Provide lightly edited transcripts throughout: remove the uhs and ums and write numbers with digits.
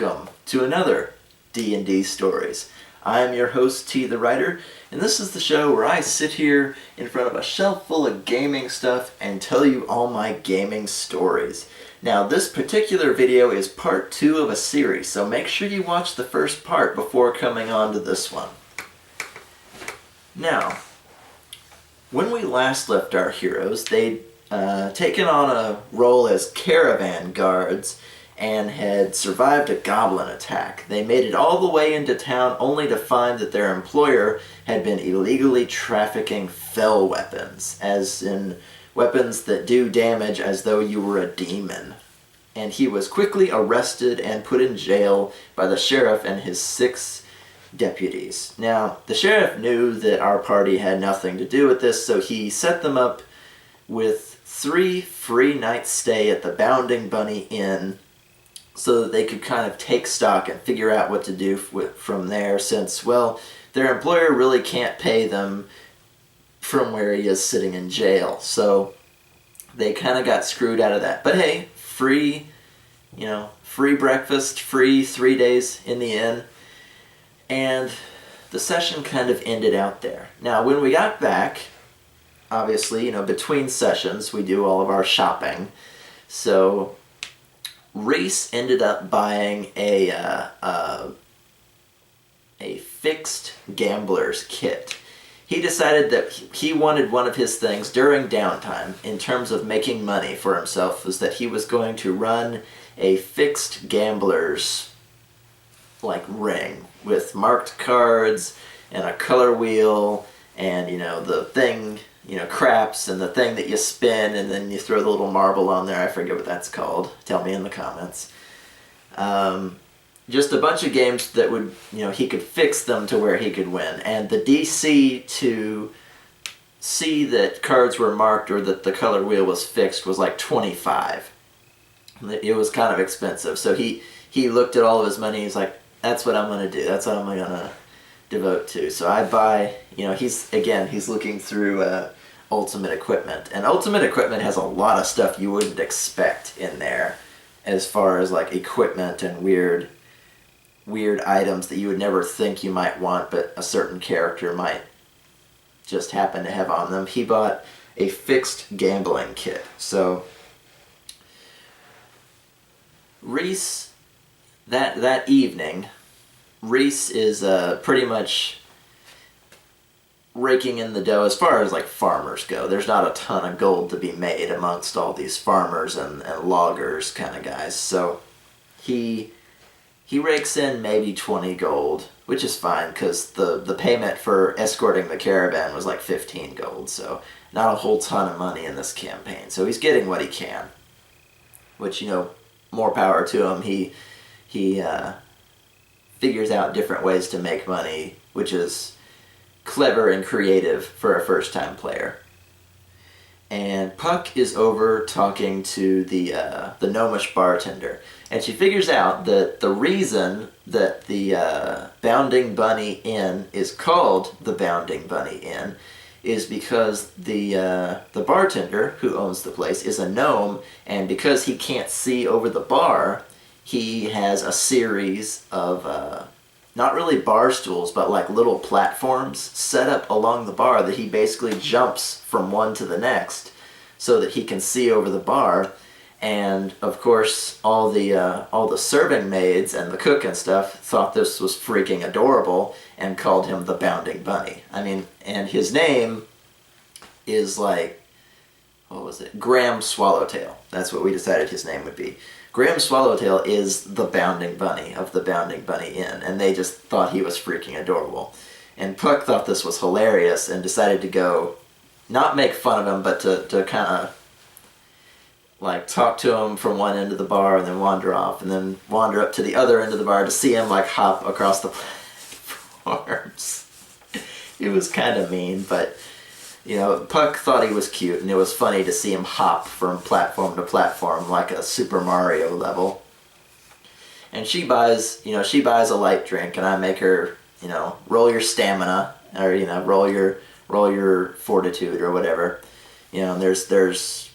welcome to another D&D Stories. I am your host, TheWriter, and this is the show where I sit here in front of a shelf full of gaming stuff and tell you all my gaming stories. Now, this particular video is part 2 of a series, so make sure you watch the first part before coming on to this one. Now, when we last left our heroes, they'd taken on a role as caravan guards and had survived a goblin attack. They made it all the way into town only to find that their employer had been illegally trafficking fel weapons, as in weapons that do damage as though you were a demon. And he was quickly arrested and put in jail by the sheriff and his 6 deputies. Now, the sheriff knew that our party had nothing to do with this, so he set them up with 3 free nights stay at the Bounding Bunny Inn so that they could kind of take stock and figure out what to do from there, since, well, their employer really can't pay them from where he is sitting in jail. So they kind of got screwed out of that. But hey, free breakfast, free 3 days in the inn, and the session kind of ended out there. Now, when we got back, obviously, between sessions, we do all of our shopping. So Reese ended up buying a fixed gambler's kit. He decided that he wanted one of his things during downtime, in terms of making money for himself, was that he was going to run a fixed gambler's ring with marked cards and a color wheel and the thing craps and the thing that you spin and then you throw the little marble on there. I forget what that's called. Tell me in the comments. Just a bunch of games that would, he could fix them to where he could win. And the DC to see that cards were marked or that the color wheel was fixed was like 25. It was kind of expensive. So he looked at all of his money. He's like, that's what I'm going to do. That's what I'm going to devote to. So I buy, he's looking through Ultimate Equipment. And Ultimate Equipment has a lot of stuff you wouldn't expect in there, as far as equipment and weird items that you would never think you might want, but a certain character might just happen to have on them. He bought a fixed gambling kit. So Reese, that evening, Reese is pretty much raking in the dough as far as farmers go. There's not a ton of gold to be made amongst all these farmers and loggers kind of guys. So he rakes in maybe 20 gold, which is fine because the payment for escorting the caravan was 15 gold. So not a whole ton of money in this campaign. So he's getting what he can, which, more power to him. He figures out different ways to make money, which is clever and creative for a first-time player. And Puck is over talking to the gnomish bartender, and she figures out that the reason that the Bounding Bunny Inn is called the Bounding Bunny Inn is because the bartender who owns the place is a gnome, and because he can't see over the bar, he has a series of, not really bar stools, but little platforms set up along the bar that he basically jumps from one to the next so that he can see over the bar. And, of course, all the serving maids and the cook and stuff thought this was freaking adorable and called him the Bounding Bunny. And his name is Graham Swallowtail. That's what we decided his name would be. Graham Swallowtail is the Bounding Bunny of the Bounding Bunny Inn, and they just thought he was freaking adorable. And Puck thought this was hilarious and decided to go, not make fun of him, but to kind of talk to him from one end of the bar and then wander off, and then wander up to the other end of the bar to see him hop across the platforms. It was kind of mean, but Puck thought he was cute, and it was funny to see him hop from platform to platform like a Super Mario level. And she buys a light drink, and I make her, roll your stamina, or roll your fortitude or whatever. There's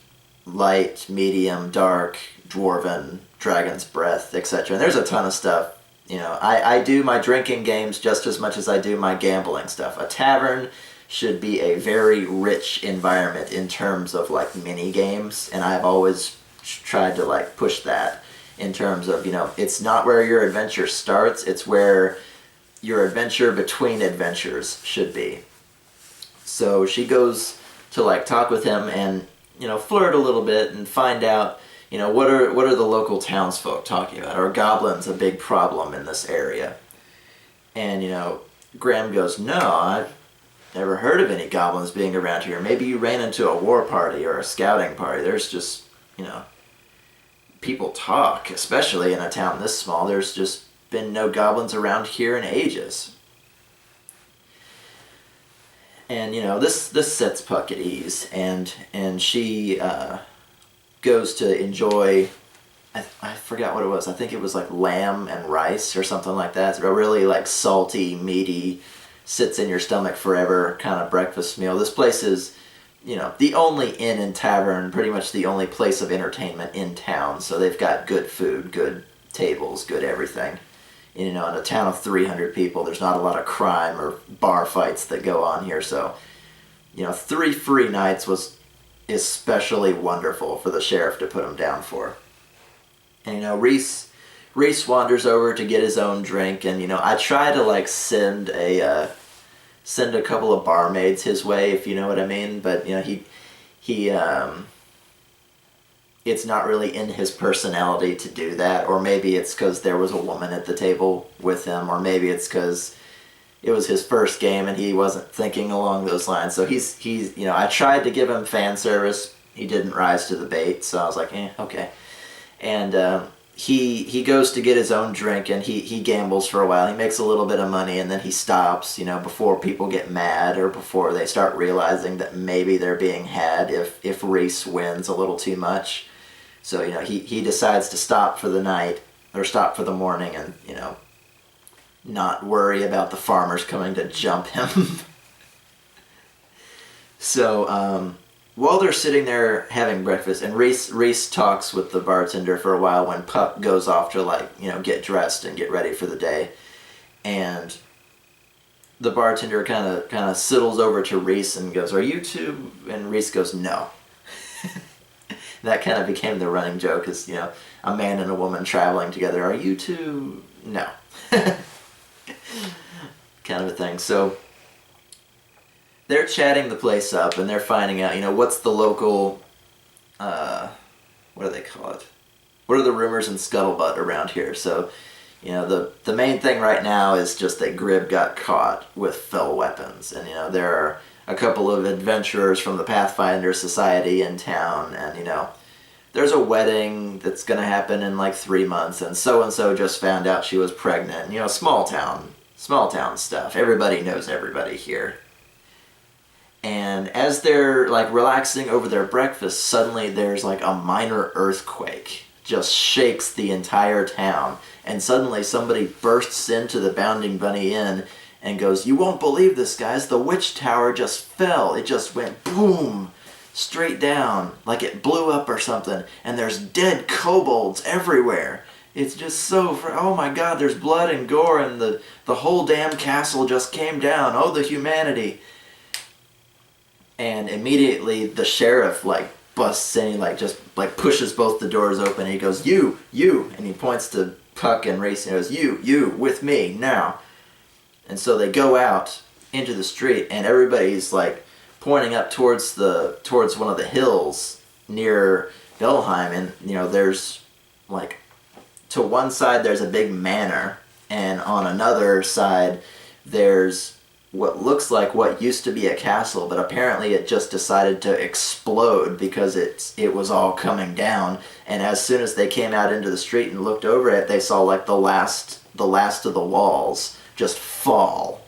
light, medium, dark, dwarven, dragon's breath, etc. And there's a ton of stuff. I do my drinking games just as much as I do my gambling stuff. A tavern should be a very rich environment in terms of like mini games, and I've always tried to like push that in terms of, it's not where your adventure starts, it's where your adventure between adventures should be. So she goes to like talk with him and, flirt a little bit and find out, what are the local townsfolk talking about? Are goblins a big problem in this area? And, Graham goes, no, I've never heard of any goblins being around here. Maybe you ran into a war party or a scouting party. There's just, people talk, especially in a town this small. There's just been no goblins around here in ages. And, this sets Puck at ease, and she goes to enjoy, I forgot what it was. I think it was like lamb and rice or something like that. It's a really like salty, meaty, sits in your stomach forever kind of breakfast meal. This place is, the only inn and tavern, pretty much the only place of entertainment in town. So they've got good food, good tables, good everything. In a town of 300 people, there's not a lot of crime or bar fights that go on here. So, 3 free nights was especially wonderful for the sheriff to put him down for. And, Reese wanders over to get his own drink, and, I try to, like, send a couple of barmaids his way, if you know what I mean, but, he it's not really in his personality to do that, or maybe it's because there was a woman at the table with him, or maybe it's because it was his first game and he wasn't thinking along those lines. So he's I tried to give him fan service. He didn't rise to the bait, so I was like, okay. And he goes to get his own drink, and he gambles for a while. He makes a little bit of money, and then he stops, before people get mad or before they start realizing that maybe they're being had if Reese wins a little too much. So, he decides to stop for the night, or stop for the morning, and, not worry about the farmers coming to jump him. So, while they're sitting there having breakfast, and Reese talks with the bartender for a while when Puck goes off to, get dressed and get ready for the day. And the bartender kind of sidles over to Reese and goes, "Are you two?" And Reese goes, "No." That kind of became the running joke, is, a man and a woman traveling together. "Are you two?" "No." Kind of a thing. So they're chatting the place up, and they're finding out, what's the local, what do they call it? What are the rumors and scuttlebutt around here? So, the main thing right now is just that Grib got caught with fell weapons, and, there are a couple of adventurers from the Pathfinder Society in town, and, there's a wedding that's going to happen in like 3 months, and so just found out she was pregnant. Small town stuff. Everybody knows everybody here. And as they're like relaxing over their breakfast, suddenly there's like a minor earthquake. Just shakes the entire town. And suddenly somebody bursts into the Bounding Bunny Inn and goes, "You won't believe this, guys. The witch tower just fell. It just went boom, straight down, like it blew up or something. And there's dead kobolds everywhere. It's just so, oh my god, there's blood and gore, and the whole damn castle just came down. Oh, the humanity." And immediately the sheriff like busts in, he just pushes both the doors open, and he goes, you, and he points to Puck and Reese, and he goes, you, with me, now. And so they go out into the street, and everybody's like pointing up towards one of the hills near Belheim, and there's like, to one side there's a big manor, and on another side there's what looks like what used to be a castle, but apparently it just decided to explode because it was all coming down. And as soon as they came out into the street and looked over it, they saw like the last of the walls just fall.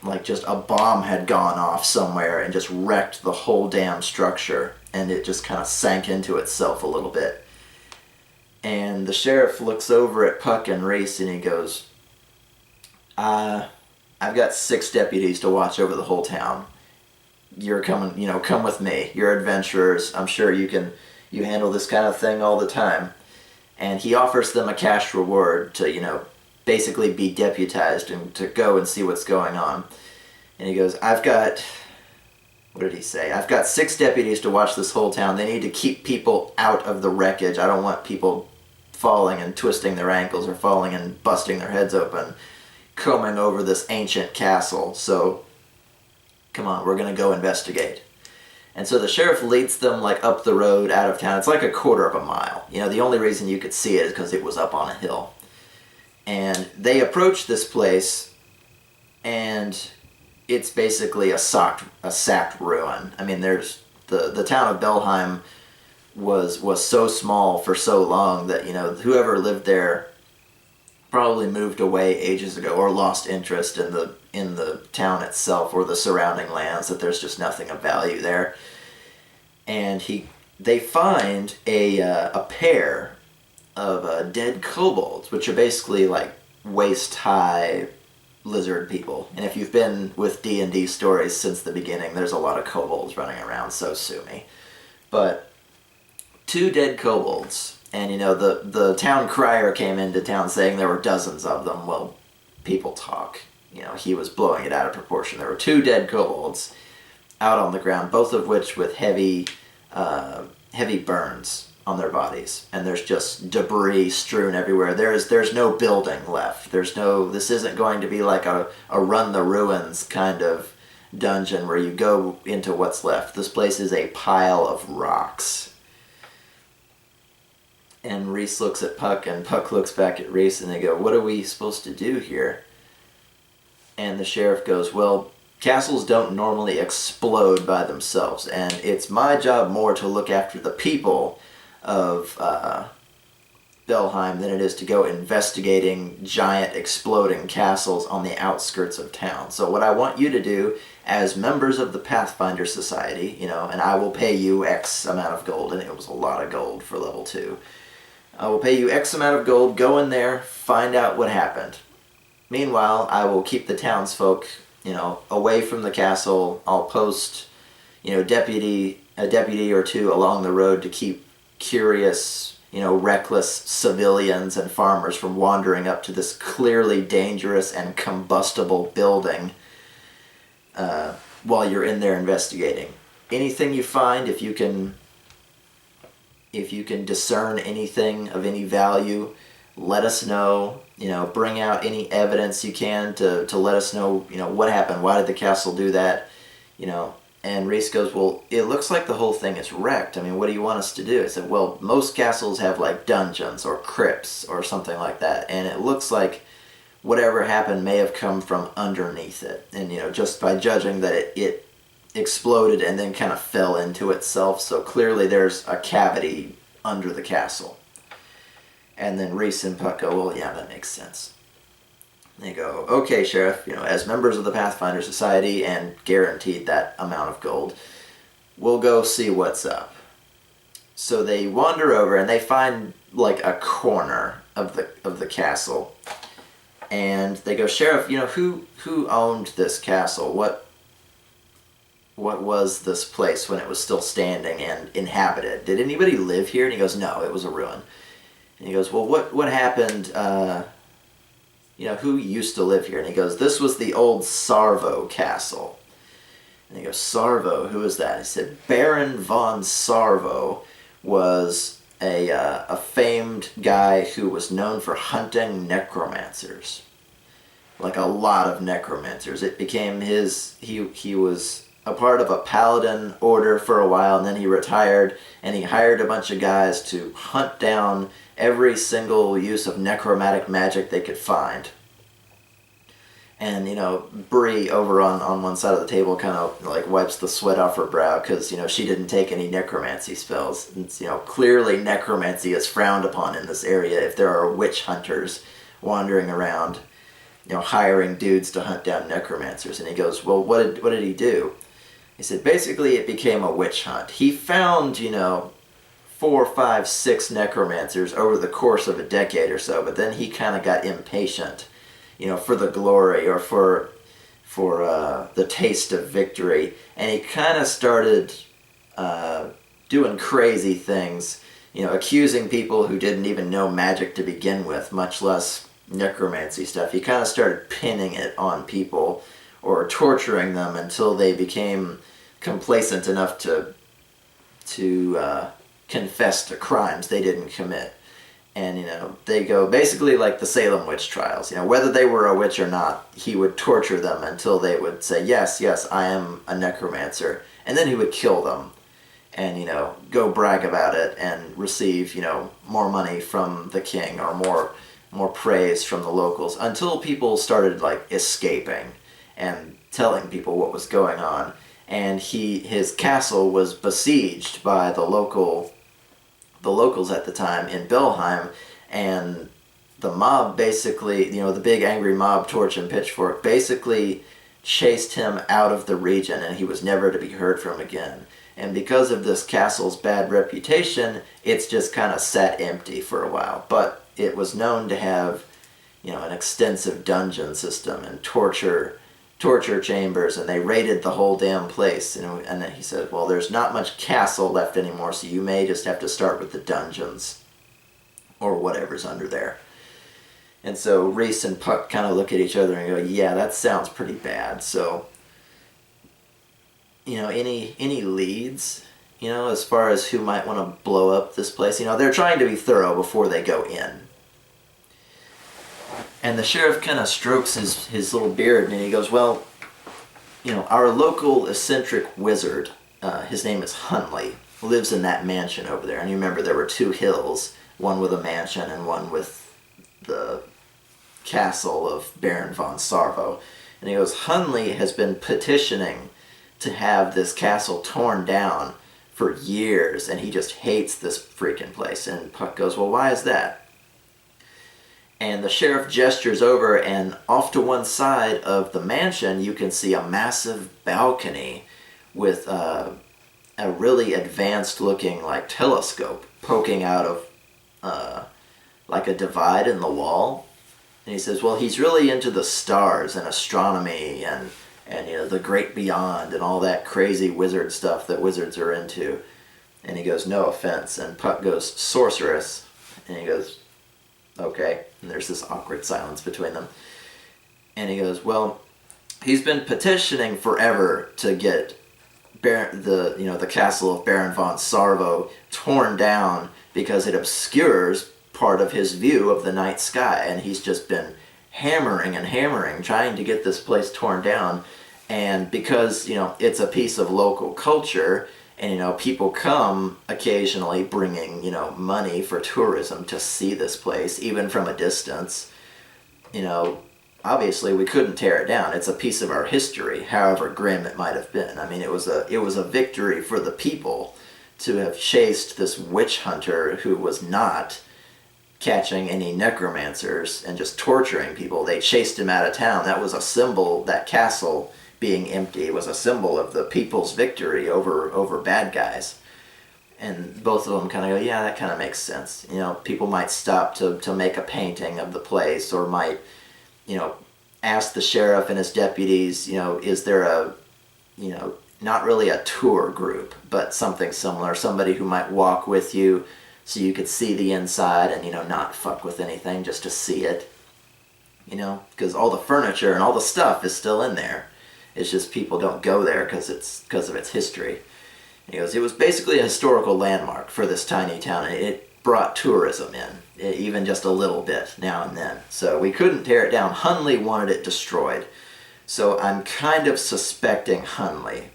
Like just a bomb had gone off somewhere and just wrecked the whole damn structure, and it just kind of sank into itself a little bit. And the sheriff looks over at Puck and Reese, and he goes, I've got 6 deputies to watch over the whole town. you're coming, come with me. You're adventurers. I'm sure you handle this kind of thing all the time. And he offers them a cash reward to, basically be deputized and to go and see what's going on. And he goes, what did he say? I've got 6 deputies to watch this whole town. They need to keep people out of the wreckage. I don't want people falling and twisting their ankles or falling and busting their heads open, combing over this ancient castle. So, come on, we're going to go investigate. And so the sheriff leads them up the road out of town. It's like a quarter of a mile. The only reason you could see it is because it was up on a hill. And they approach this place, and it's basically a sacked ruin. I mean, there's the town of Belheim was so small for so long that whoever lived there probably moved away ages ago or lost interest in the town itself or the surrounding lands, that there's just nothing of value there. And they find a pair of dead kobolds, which are basically waist-high lizard people. And if you've been with D&D stories since the beginning, there's a lot of kobolds running around, so sue me. But 2 dead kobolds, and the town crier came into town saying there were dozens of them. Well, people talk. He was blowing it out of proportion. There were 2 dead kobolds out on the ground, both of which with heavy burns on their bodies, and there's just debris strewn everywhere. There's no building left. This isn't going to be like a run the ruins kind of dungeon where you go into what's left. This place is a pile of rocks. And Reese looks at Puck, and Puck looks back at Reese, and they go, "What are we supposed to do here?" And the sheriff goes, "Well, castles don't normally explode by themselves, and it's my job more to look after the people of Belheim than it is to go investigating giant exploding castles on the outskirts of town. So what I want you to do as members of the Pathfinder Society, and I will pay you X amount of gold," and it was a lot of gold for level 2. "I will pay you X amount of gold, go in there, find out what happened. Meanwhile, I will keep the townsfolk, away from the castle. I'll post, a deputy or 2 along the road to keep curious, reckless civilians and farmers from wandering up to this clearly dangerous and combustible building while you're in there investigating. Anything you find, if you can discern anything of any value, let us know. Bring out any evidence you can to let us know, what happened. Why did the castle do that? And Reese goes, "Well, it looks like the whole thing is wrecked. I mean, what do you want us to do?" I said, "Well, most castles have dungeons or crypts or something like that. And it looks like whatever happened may have come from underneath it. And, just by judging that it exploded and then kind of fell into itself. So clearly there's a cavity under the castle." And then Reese and Puck go, "Well, yeah, that makes sense." They go, "Okay, Sheriff, as members of the Pathfinder Society and guaranteed that amount of gold, we'll go see what's up." So they wander over and they find a corner of the castle. And they go, "Sheriff, who owned this castle? What was this place when it was still standing and inhabited? Did anybody live here?" And he goes, "No, it was a ruin." And he goes, "Well, what happened, who used to live here?" And he goes, "This was the old Sarvo Castle." And he goes, "Sarvo, who is that?" He said, "Baron von Sarvo was a famed guy who was known for hunting necromancers. A lot of necromancers. It became he was a part of a paladin order for a while, and then he retired, and he hired a bunch of guys to hunt down every single use of necromantic magic they could find." And, Bree over on one side of the table kind of wipes the sweat off her brow because, she didn't take any necromancy spells. And, clearly necromancy is frowned upon in this area if there are witch hunters wandering around, hiring dudes to hunt down necromancers. And he goes, "Well, what did he do?" He said, "Basically it became a witch hunt. He found, 4, 5, 6 necromancers over the course of a decade or so, but then he kind of got impatient, for the glory or for the taste of victory, and he kind of started doing crazy things, accusing people who didn't even know magic to begin with, much less necromancy stuff. He kind of started pinning it on people or torturing them until they became complacent enough to confess to crimes they didn't commit. And, they go basically like the Salem witch trials. Whether they were a witch or not, he would torture them until they would say, yes, yes, I am a necromancer. And then he would kill them and, go brag about it and receive, more money from the king or more praise from the locals until people started, like, escaping and telling people what was going on. And his castle was besieged by the locals at the time in Belheim, and the mob basically, the big angry mob, torch and pitchfork, basically chased him out of the region, and he was never to be heard from again. And because of this castle's bad reputation, it's just kind of sat empty for a while. But it was known to have, an extensive dungeon system and torture chambers, and they raided the whole damn place. And then he said, well, there's not much castle left anymore, so you may just have to start with the dungeons or whatever's under there. And so Reese and Puck kind of look at each other and go, yeah, that sounds pretty bad. So, any leads, as far as who might want to blow up this place? They're trying to be thorough before they go in. And the sheriff kind of strokes his little beard, and he goes, well, our local eccentric wizard, his name is Hunley, lives in that mansion over there. And you remember there were two hills, one with a mansion and one with the castle of Baron von Sarvo. And he goes, Hunley has been petitioning to have this castle torn down for years, and he just hates this freaking place. And Puck goes, well, why is that? And the sheriff gestures over, and off to one side of the mansion, you can see a massive balcony with a really advanced-looking, like, telescope poking out of, like, a divide in the wall. And he says, well, he's really into the stars and astronomy and the great beyond and all that crazy wizard stuff that wizards are into. And he goes, no offense. And Puck goes, sorceress. And he goes, okay. And there's this awkward silence between them. And he goes, well, he's been petitioning forever to get the castle of Baron von Sarvo torn down because it obscures part of his view of the night sky. And he's just been hammering and hammering, trying to get this place torn down. And because, it's a piece of local culture, and, people come occasionally bringing, money for tourism to see this place, even from a distance, obviously we couldn't tear it down. It's a piece of our history, however grim it might have been. I mean, it was a victory for the people to have chased this witch hunter who was not catching any necromancers and just torturing people. They chased him out of town. That was a symbol, that castle being empty was a symbol of the people's victory over bad guys. And both of them kind of go, yeah, that kind of makes sense. People might stop to make a painting of the place, or might, ask the sheriff and his deputies, is there a, not really a tour group, but something similar, somebody who might walk with you so you could see the inside and, not fuck with anything, just to see it. Because all the furniture and all the stuff is still in there. It's just people don't go there because of its history. And he goes, it was basically a historical landmark for this tiny town, and it brought tourism in, even just a little bit now and then. So we couldn't tear it down. Hunley wanted it destroyed. So I'm kind of suspecting Hunley.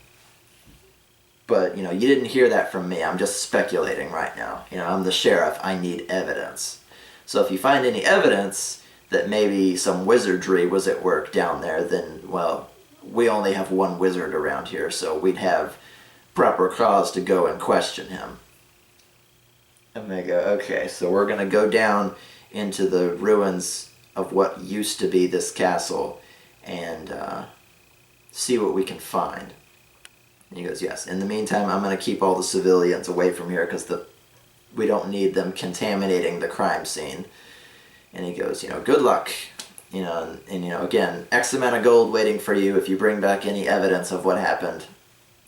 But, you didn't hear that from me. I'm just speculating right now. I'm the sheriff. I need evidence. So if you find any evidence that maybe some wizardry was at work down there, then, well, we only have one wizard around here, so we'd have proper cause to go and question him. And they go, okay, so we're going to go down into the ruins of what used to be this castle and see what we can find. And he goes, yes. In the meantime, I'm going to keep all the civilians away from here because we don't need them contaminating the crime scene. And he goes, good luck. Again, X amount of gold waiting for you if you bring back any evidence of what happened.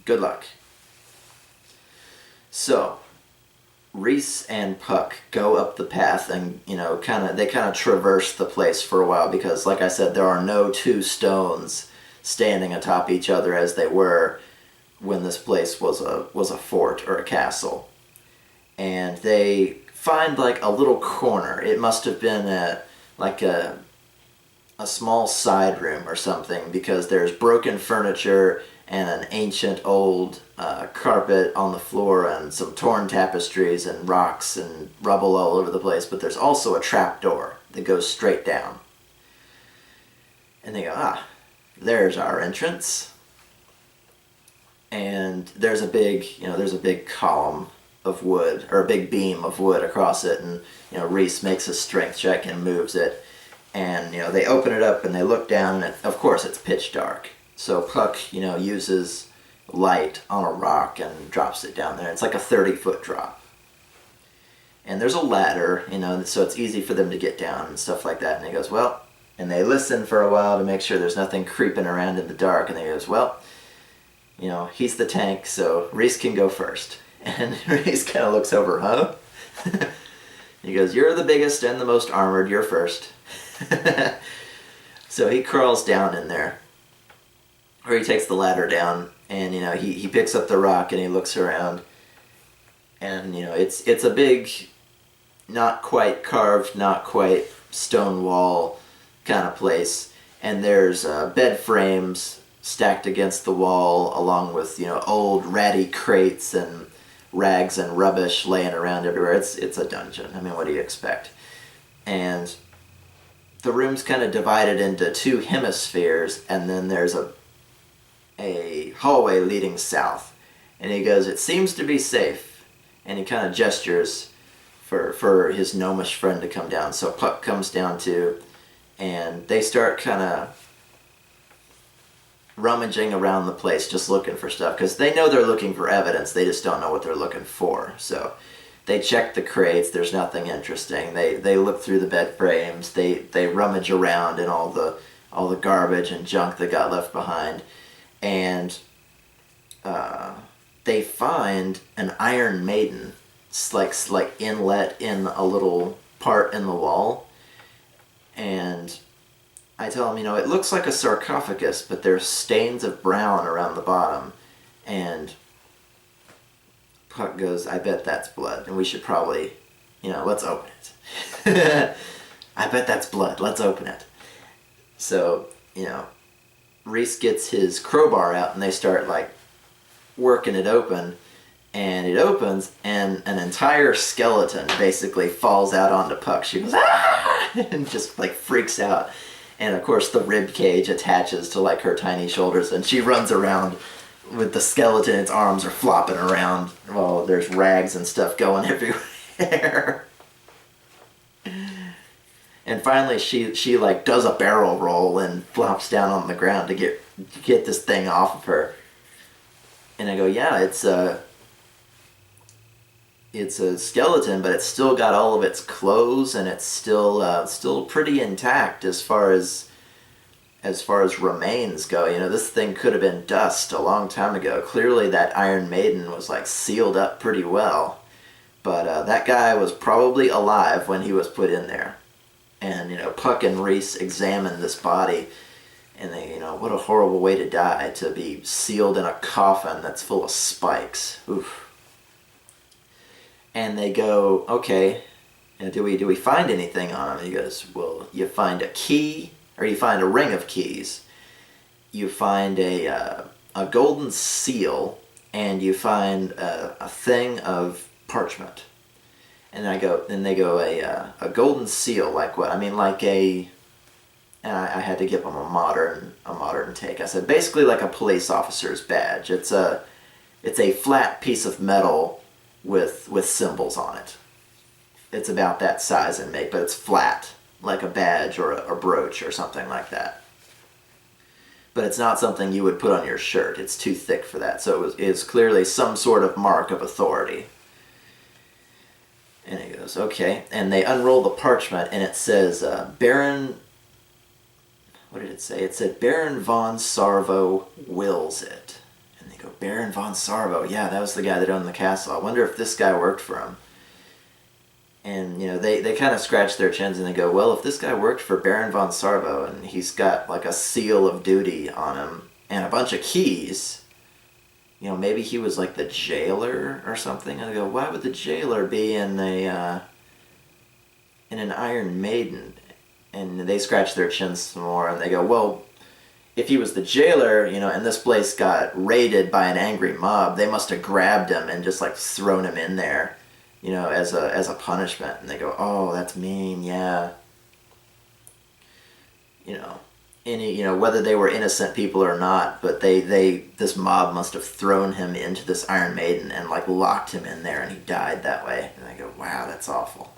Good luck. So, Reese and Puck go up the path and, they kind of traverse the place for a while because, like I said, there are no two stones standing atop each other as they were when this place was a fort or a castle. And they find like a little corner. It must have been a small side room or something because there's broken furniture and an ancient old carpet on the floor and some torn tapestries and rocks and rubble all over the place, but there's also a trap door that goes straight down. And they go, there's our entrance. And there's a big column of wood, or a big beam of wood across it, and Reese makes a strength check and moves it. And they open it up and they look down, and of course it's pitch dark. So Puck, uses light on a rock and drops it down there. It's like a 30-foot drop. And there's a ladder, so it's easy for them to get down and stuff like that. And he goes, well, and they listen for a while to make sure there's nothing creeping around in the dark. And he goes, well, he's the tank, so Reese can go first. And Reese kind of looks over, huh? He goes, you're the biggest and the most armored, you're first. So he crawls down in there. Or he takes the ladder down, and he picks up the rock and he looks around, and it's a big, not quite carved, not quite stone wall kind of place, and there's bed frames stacked against the wall, along with old ratty crates and rags and rubbish laying around everywhere. It's a dungeon. I mean, what do you expect? And the room's kind of divided into two hemispheres, and then there's a hallway leading south. And he goes, it seems to be safe. And he kind of gestures for his gnomish friend to come down. So Puck comes down too, and they start kind of rummaging around the place, just looking for stuff, because they know they're looking for evidence, they just don't know what they're looking for. So they check the crates, there's nothing interesting. They look through the bed frames, they rummage around in all the garbage and junk that got left behind, and they find an Iron Maiden, like inlet in a little part in the wall. And I tell him, it looks like a sarcophagus, but there's stains of brown around the bottom. And Puck goes, I bet that's blood, and we should probably, let's open it. I bet that's blood, let's open it. So, Reese gets his crowbar out, and they start, working it open, and it opens, and an entire skeleton basically falls out onto Puck. She goes, ah! And just, freaks out. And, of course, the rib cage attaches to, her tiny shoulders, and she runs around with the skeleton. Its arms are flopping around. Well, there's rags and stuff going everywhere. And finally, she does a barrel roll and flops down on the ground to get this thing off of her. And I go, yeah, it's a skeleton, but it's still got all of its clothes, and it's still pretty intact as far as remains go. This thing could have been dust a long time ago. Clearly, that Iron Maiden was sealed up pretty well, but that guy was probably alive when he was put in there. And, Puck and Reese examine this body, and they, what a horrible way to die, to be sealed in a coffin that's full of spikes. Oof. And they go, okay, do we find anything on him? And he goes, well, you find a key, or you find a ring of keys. You find a golden seal, and you find a thing of parchment. And they go, a golden seal, like what? I mean, and I had to give them a modern take. I said, basically like a police officer's badge. It's a flat piece of metal with symbols on it. It's about that size and make, but it's flat, like a badge or a brooch or something like that. But it's not something you would put on your shirt. It's too thick for that. So it's clearly some sort of mark of authority. And he goes, okay. And they unroll the parchment, and it says, Baron what did it say? It said Baron von Sarvo wills it. And they go, Baron von Sarvo, yeah, that was the guy that owned the castle. I wonder if this guy worked for him. And, they kind of scratch their chins and they go, well, if this guy worked for Baron von Sarvo and he's got like a seal of duty on him and a bunch of keys, maybe he was like the jailer or something. And I go, why would the jailer be in an Iron Maiden? And they scratch their chins some more and they go, well, if he was the jailer, and this place got raided by an angry mob, they must have grabbed him and just like thrown him in there, as a punishment. And they go, oh, that's mean, yeah. Whether they were innocent people or not, but this mob must have thrown him into this Iron Maiden and like locked him in there and he died that way. And I go, wow, that's awful.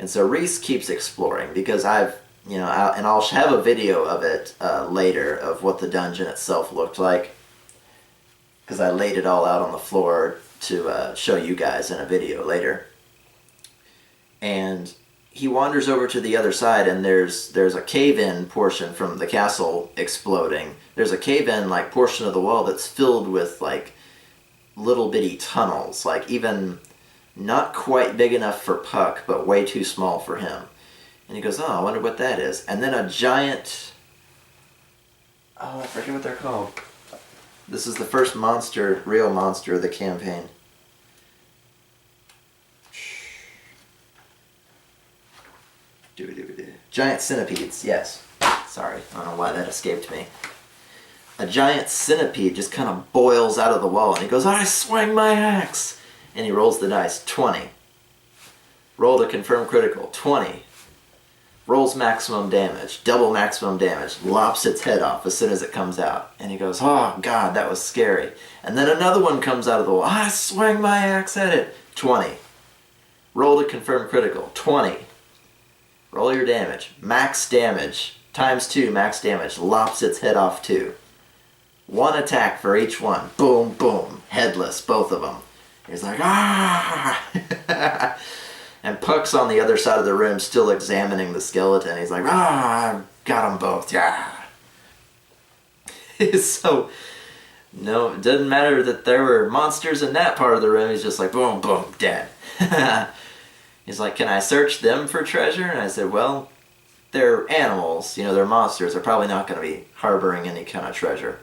And so Reese keeps exploring because I'll have a video of it later of what the dungeon itself looked like because I laid it all out on the floor to show you guys in a video later. And he wanders over to the other side and there's a cave-in portion from the castle exploding. There's a cave-in like portion of the wall that's filled with like little bitty tunnels, like even not quite big enough for Puck, but way too small for him. And he goes, oh, I wonder what that is. And then a giant... Oh, I forget what they're called. This is the first real monster of the campaign. Giant centipedes, yes. Sorry, I don't know why that escaped me. A giant centipede just kind of boils out of the wall, and he goes, I swing my axe! And he rolls the dice, 20. Roll to confirm critical, 20. Rolls maximum damage, double maximum damage, lops its head off as soon as it comes out. And he goes, oh god, that was scary. And then another one comes out of the wall, I swing my axe at it, 20. Roll to confirm critical, 20. Roll your damage, max damage, times 2 max damage, lops its head off 2. One attack for each one, boom, boom, headless, both of them. He's like, ah! And Puck's on the other side of the room still examining the skeleton. He's like, I got them both, yeah. So, no, it doesn't matter that there were monsters in that part of the room. He's just like, boom, boom, dead. He's like, can I search them for treasure? And I said, well, they're animals. They're monsters. They're probably not going to be harboring any kind of treasure.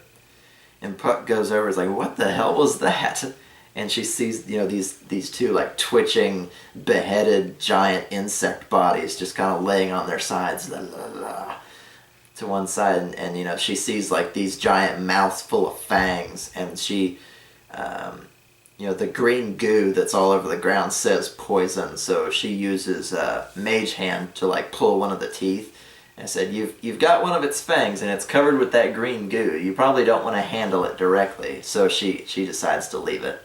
And Puck goes over and is like, what the hell was that? And she sees, these two like twitching, beheaded giant insect bodies just kind of laying on their sides to one side. And she sees like these giant mouths full of fangs. And she, the green goo that's all over the ground says poison. So she uses Mage Hand to like pull one of the teeth. And I said, you've got one of its fangs and it's covered with that green goo. You probably don't want to handle it directly. So she decides to leave it.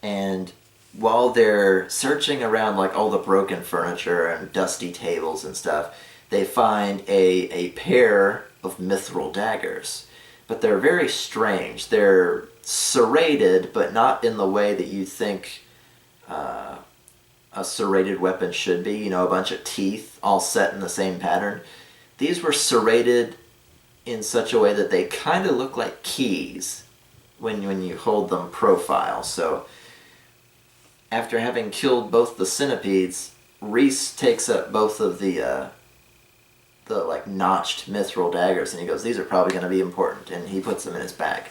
And while they're searching around like all the broken furniture and dusty tables and stuff, they find a pair of mithril daggers. But they're very strange. They're serrated, but not in the way that you think a serrated weapon should be. A bunch of teeth all set in the same pattern. These were serrated in such a way that they kind of look like keys when you hold them profile. So after having killed both the centipedes, Reese takes up both of the like notched mithril daggers and he goes, these are probably going to be important, and he puts them in his bag.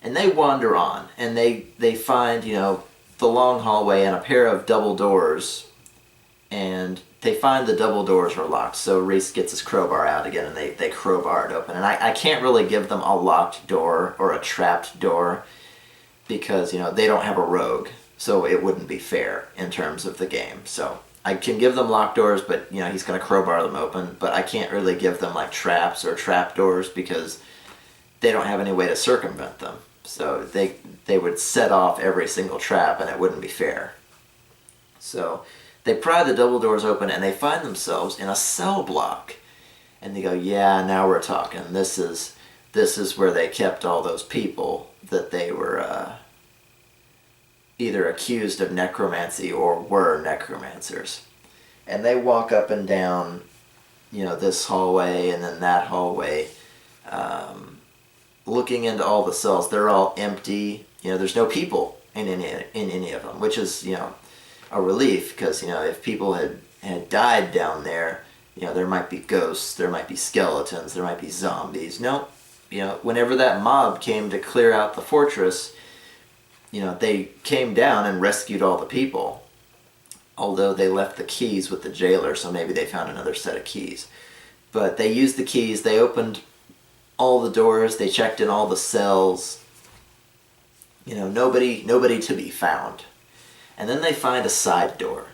And they wander on and they find, the long hallway and a pair of double doors, and they find the double doors are locked. So Reese gets his crowbar out again and they crowbar it open. And I can't really give them a locked door or a trapped door because, they don't have a rogue. So it wouldn't be fair in terms of the game. So I can give them locked doors, but, he's going to crowbar them open. But I can't really give them, like, traps or trap doors because they don't have any way to circumvent them. So they would set off every single trap, and it wouldn't be fair. So they pry the double doors open, and they find themselves in a cell block. And they go, yeah, now we're talking. This is where they kept all those people that they were either accused of necromancy or were necromancers. And they walk up and down this hallway and then that hallway, looking into all the cells. They're all empty. There's no people in any of them, which is a relief, because if people had died down there, there might be ghosts, there might be skeletons, there might be zombies. No, whenever that mob came to clear out the fortress, they came down and rescued all the people. Although they left the keys with the jailer, so maybe they found another set of keys. But they used the keys, they opened all the doors, they checked in all the cells. Nobody to be found. And then they find a side door.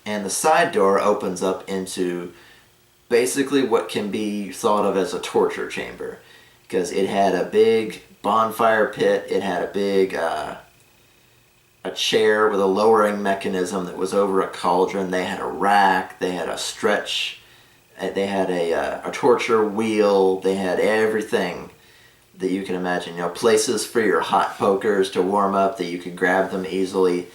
And the side door opens up into basically what can be thought of as a torture chamber. Because it had a big bonfire pit, it had a big a chair with a lowering mechanism that was over a cauldron. They had a rack, they had a stretch, they had a torture wheel, they had everything that you can imagine. Places for your hot pokers to warm up that you could grab them easily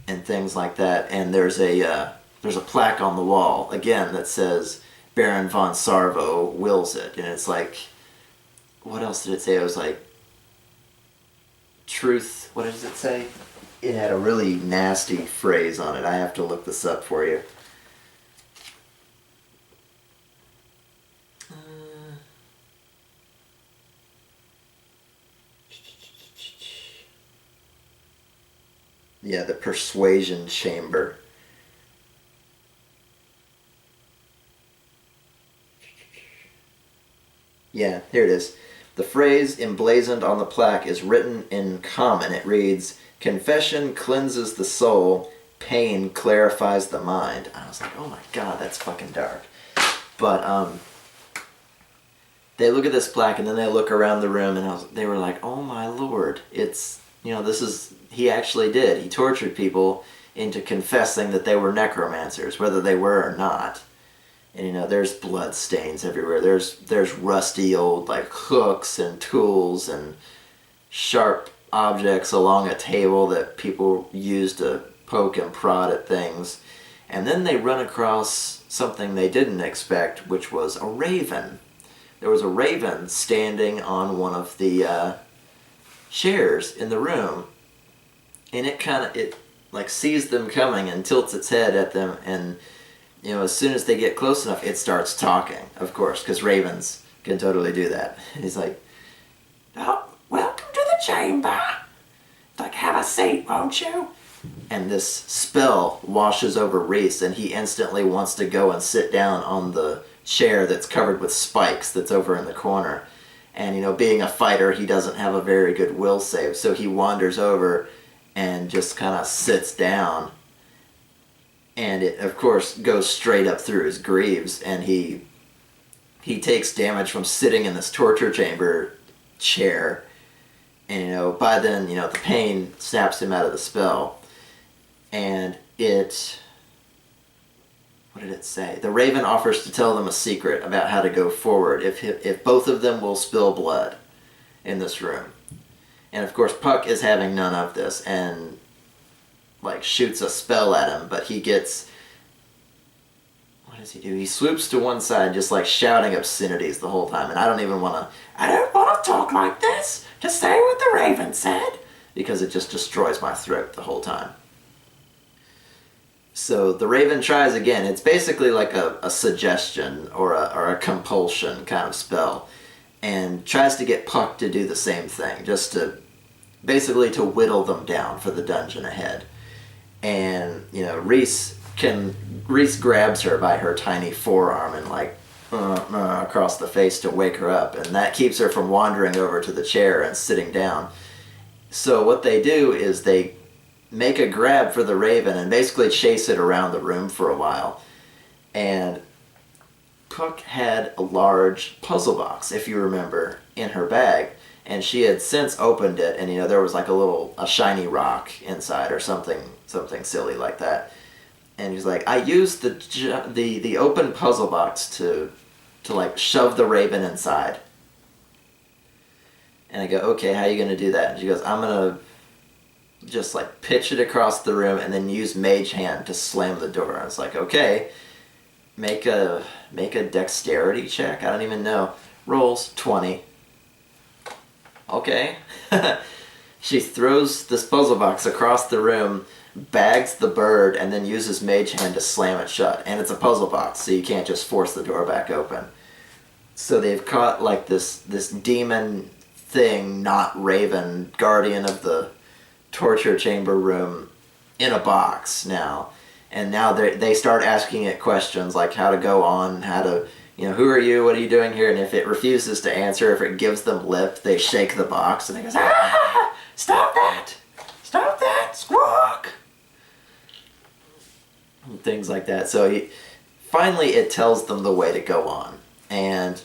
and things like that. And there's a plaque on the wall, again, that says Baron von Sarvo wills it. And it's like, what else did it say? It was like, truth, what does it say? It had a really nasty phrase on it. I have to look this up for you. Yeah, the persuasion chamber. Yeah, here it is. The phrase emblazoned on the plaque is written in common. It reads, "Confession cleanses the soul, pain clarifies the mind." I was like, oh my god, that's fucking dark. But they look at this plaque and then they look around the room and they were like, oh my lord, it's, this is, he actually did. He tortured people into confessing that they were necromancers, whether they were or not. And there's blood stains everywhere. There's rusty old hooks and tools and sharp objects along a table that people use to poke and prod at things. And then they run across something they didn't expect, which was a raven. There was a raven standing on one of the chairs in the room, and it sees them coming and tilts its head at them, and as soon as they get close enough, it starts talking, of course, because ravens can totally do that. He's like, "Oh, welcome to the chamber. Have a seat, won't you?" And this spell washes over Reese, and he instantly wants to go and sit down on the chair that's covered with spikes that's over in the corner. And, being a fighter, he doesn't have a very good will save, so he wanders over and just kind of sits down. And it, of course, goes straight up through his greaves, and he takes damage from sitting in this torture chamber chair. And, by then, the pain snaps him out of the spell. And what did it say? The raven offers to tell them a secret about how to go forward if both of them will spill blood in this room. And, of course, Puck is having none of this, and shoots a spell at him, but he gets, what does he do? He swoops to one side, just shouting obscenities the whole time, and I don't want to talk like this, to say what the raven said, because it just destroys my throat the whole time. So the raven tries again. It's basically like a suggestion or a compulsion kind of spell, and tries to get Puck to do the same thing, just to basically to whittle them down for the dungeon ahead. And Reese grabs her by her tiny forearm and across the face to wake her up, and that keeps her from wandering over to the chair and sitting down. So what they do is they make a grab for the raven and basically chase it around the room for a while. And Puck had a large puzzle box, if you remember, in her bag, and she had since opened it, and there was a shiny rock inside or something silly like that. And he's like, I used the open puzzle box to shove the raven inside. And I go, okay, how are you going to do that? And she goes, I'm going to just pitch it across the room and then use Mage Hand to slam the door. And it's like, okay. Make a dexterity check. I don't even know. Rolls 20. Okay. She throws this puzzle box across the room, bags the bird, and then uses Mage Hand to slam it shut. And it's a puzzle box, so you can't just force the door back open. So they've caught like this demon thing, not Raven, guardian of the torture chamber room, in a box now. And now they start asking it questions like how to go on, how to, who are you, what are you doing here? And if it refuses to answer, if it gives them lip, they shake the box and it goes, ah, stop that, squawk. And things like that. So finally it tells them the way to go on. And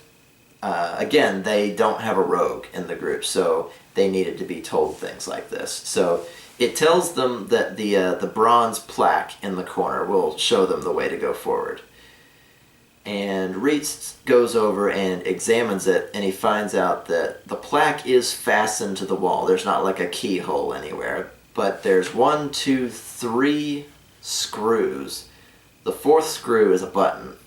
again, they don't have a rogue in the group, so they needed to be told things like this. So it tells them that the bronze plaque in the corner will show them the way to go forward. And Reese goes over and examines it, and he finds out that the plaque is fastened to the wall. There's not like a keyhole anywhere, but there's 1, 2, 3 screws. The 4th screw is a button,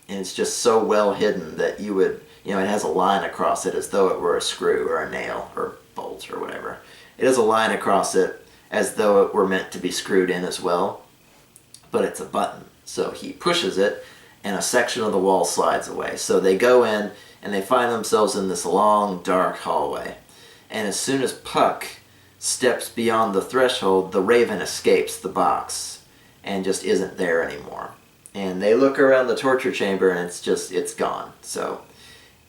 and it's just so well hidden that you would, it has a line across it as though it were a screw or a nail or bolt or whatever. It has a line across it as though it were meant to be screwed in as well, but it's a button. So he pushes it, and a section of the wall slides away. So they go in, and they find themselves in this long, dark hallway. And as soon as Puck steps beyond the threshold, the Raven escapes the box and just isn't there anymore. And they look around the torture chamber, and it's gone. So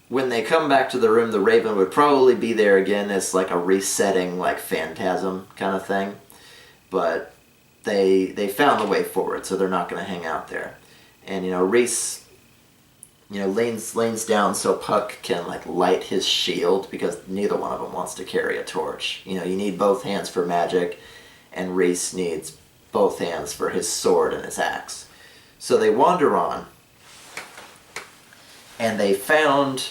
when they come back to the room, the Raven would probably be there again as like a resetting, like phantasm kind of thing. But they found the way forward, so they're not going to hang out there. And Reese, leans down so Puck can like light his shield, because neither one of them wants to carry a torch. You need both hands for magic, and Reese needs both hands for his sword and his axe. So they wander on, and they found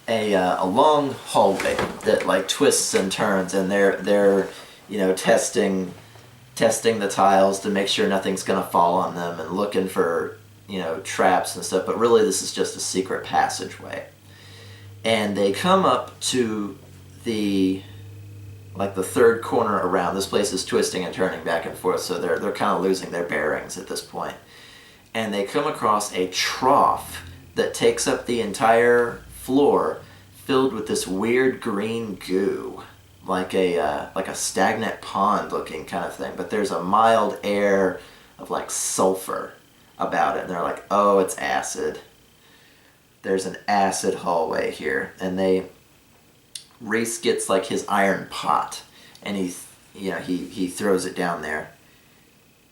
a long hallway that like twists and turns, and they're testing the tiles to make sure nothing's gonna fall on them, and looking for traps and stuff. But really, this is just a secret passageway. And they come up to the 3rd corner around. This place is twisting and turning back and forth, so they're kind of losing their bearings at this point. And they come across a trough that takes up the entire floor, filled with this weird green goo, like a stagnant pond looking kind of thing. But there's a mild air of like sulfur about it, and they're like, oh, it's acid. There's an acid hallway here. And Reese gets like his iron pot, and he throws it down there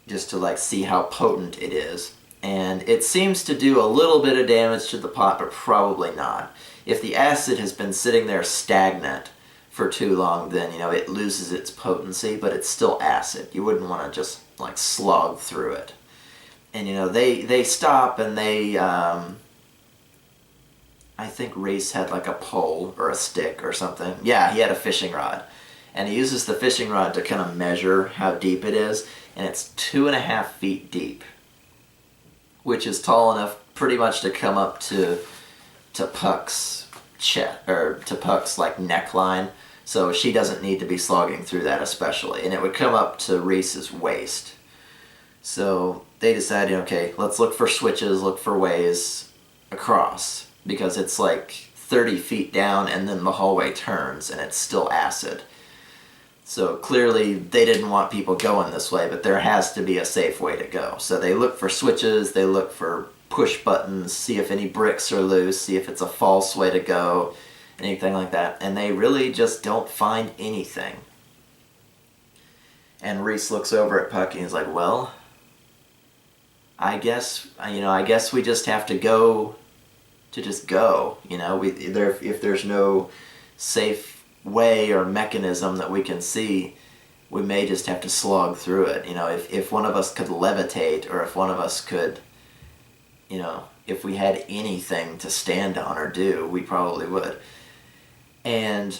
just to like see how potent it is. And it seems to do a little bit of damage to the pot, but probably not. If the acid has been sitting there stagnant for too long, then it loses its potency, but it's still acid. You wouldn't want to just like slog through it. And they stop, and they I think Reese had like a pole or a stick or something. Yeah, he had a fishing rod, and he uses the fishing rod to kind of measure how deep it is, and it's 2.5 feet deep, which is tall enough pretty much to come up to Puck's chest, or to Puck's like neckline. So she doesn't need to be slogging through that especially, and it would come up to Reese's waist. So they decided, okay, let's look for switches, look for ways across, because it's like 30 feet down, and then the hallway turns, and it's still acid. So clearly they didn't want people going this way, but there has to be a safe way to go. So they look for switches, they look for push buttons, see if any bricks are loose, see if it's a false way to go, anything like that. And they really just don't find anything. And Reese looks over at Puck and he's like, well, I guess we just have to go to just go. If there's no safe way or mechanism that we can see, we may just have to slog through it. If one of us could levitate, or if one of us could, if we had anything to stand on or do, we probably would. And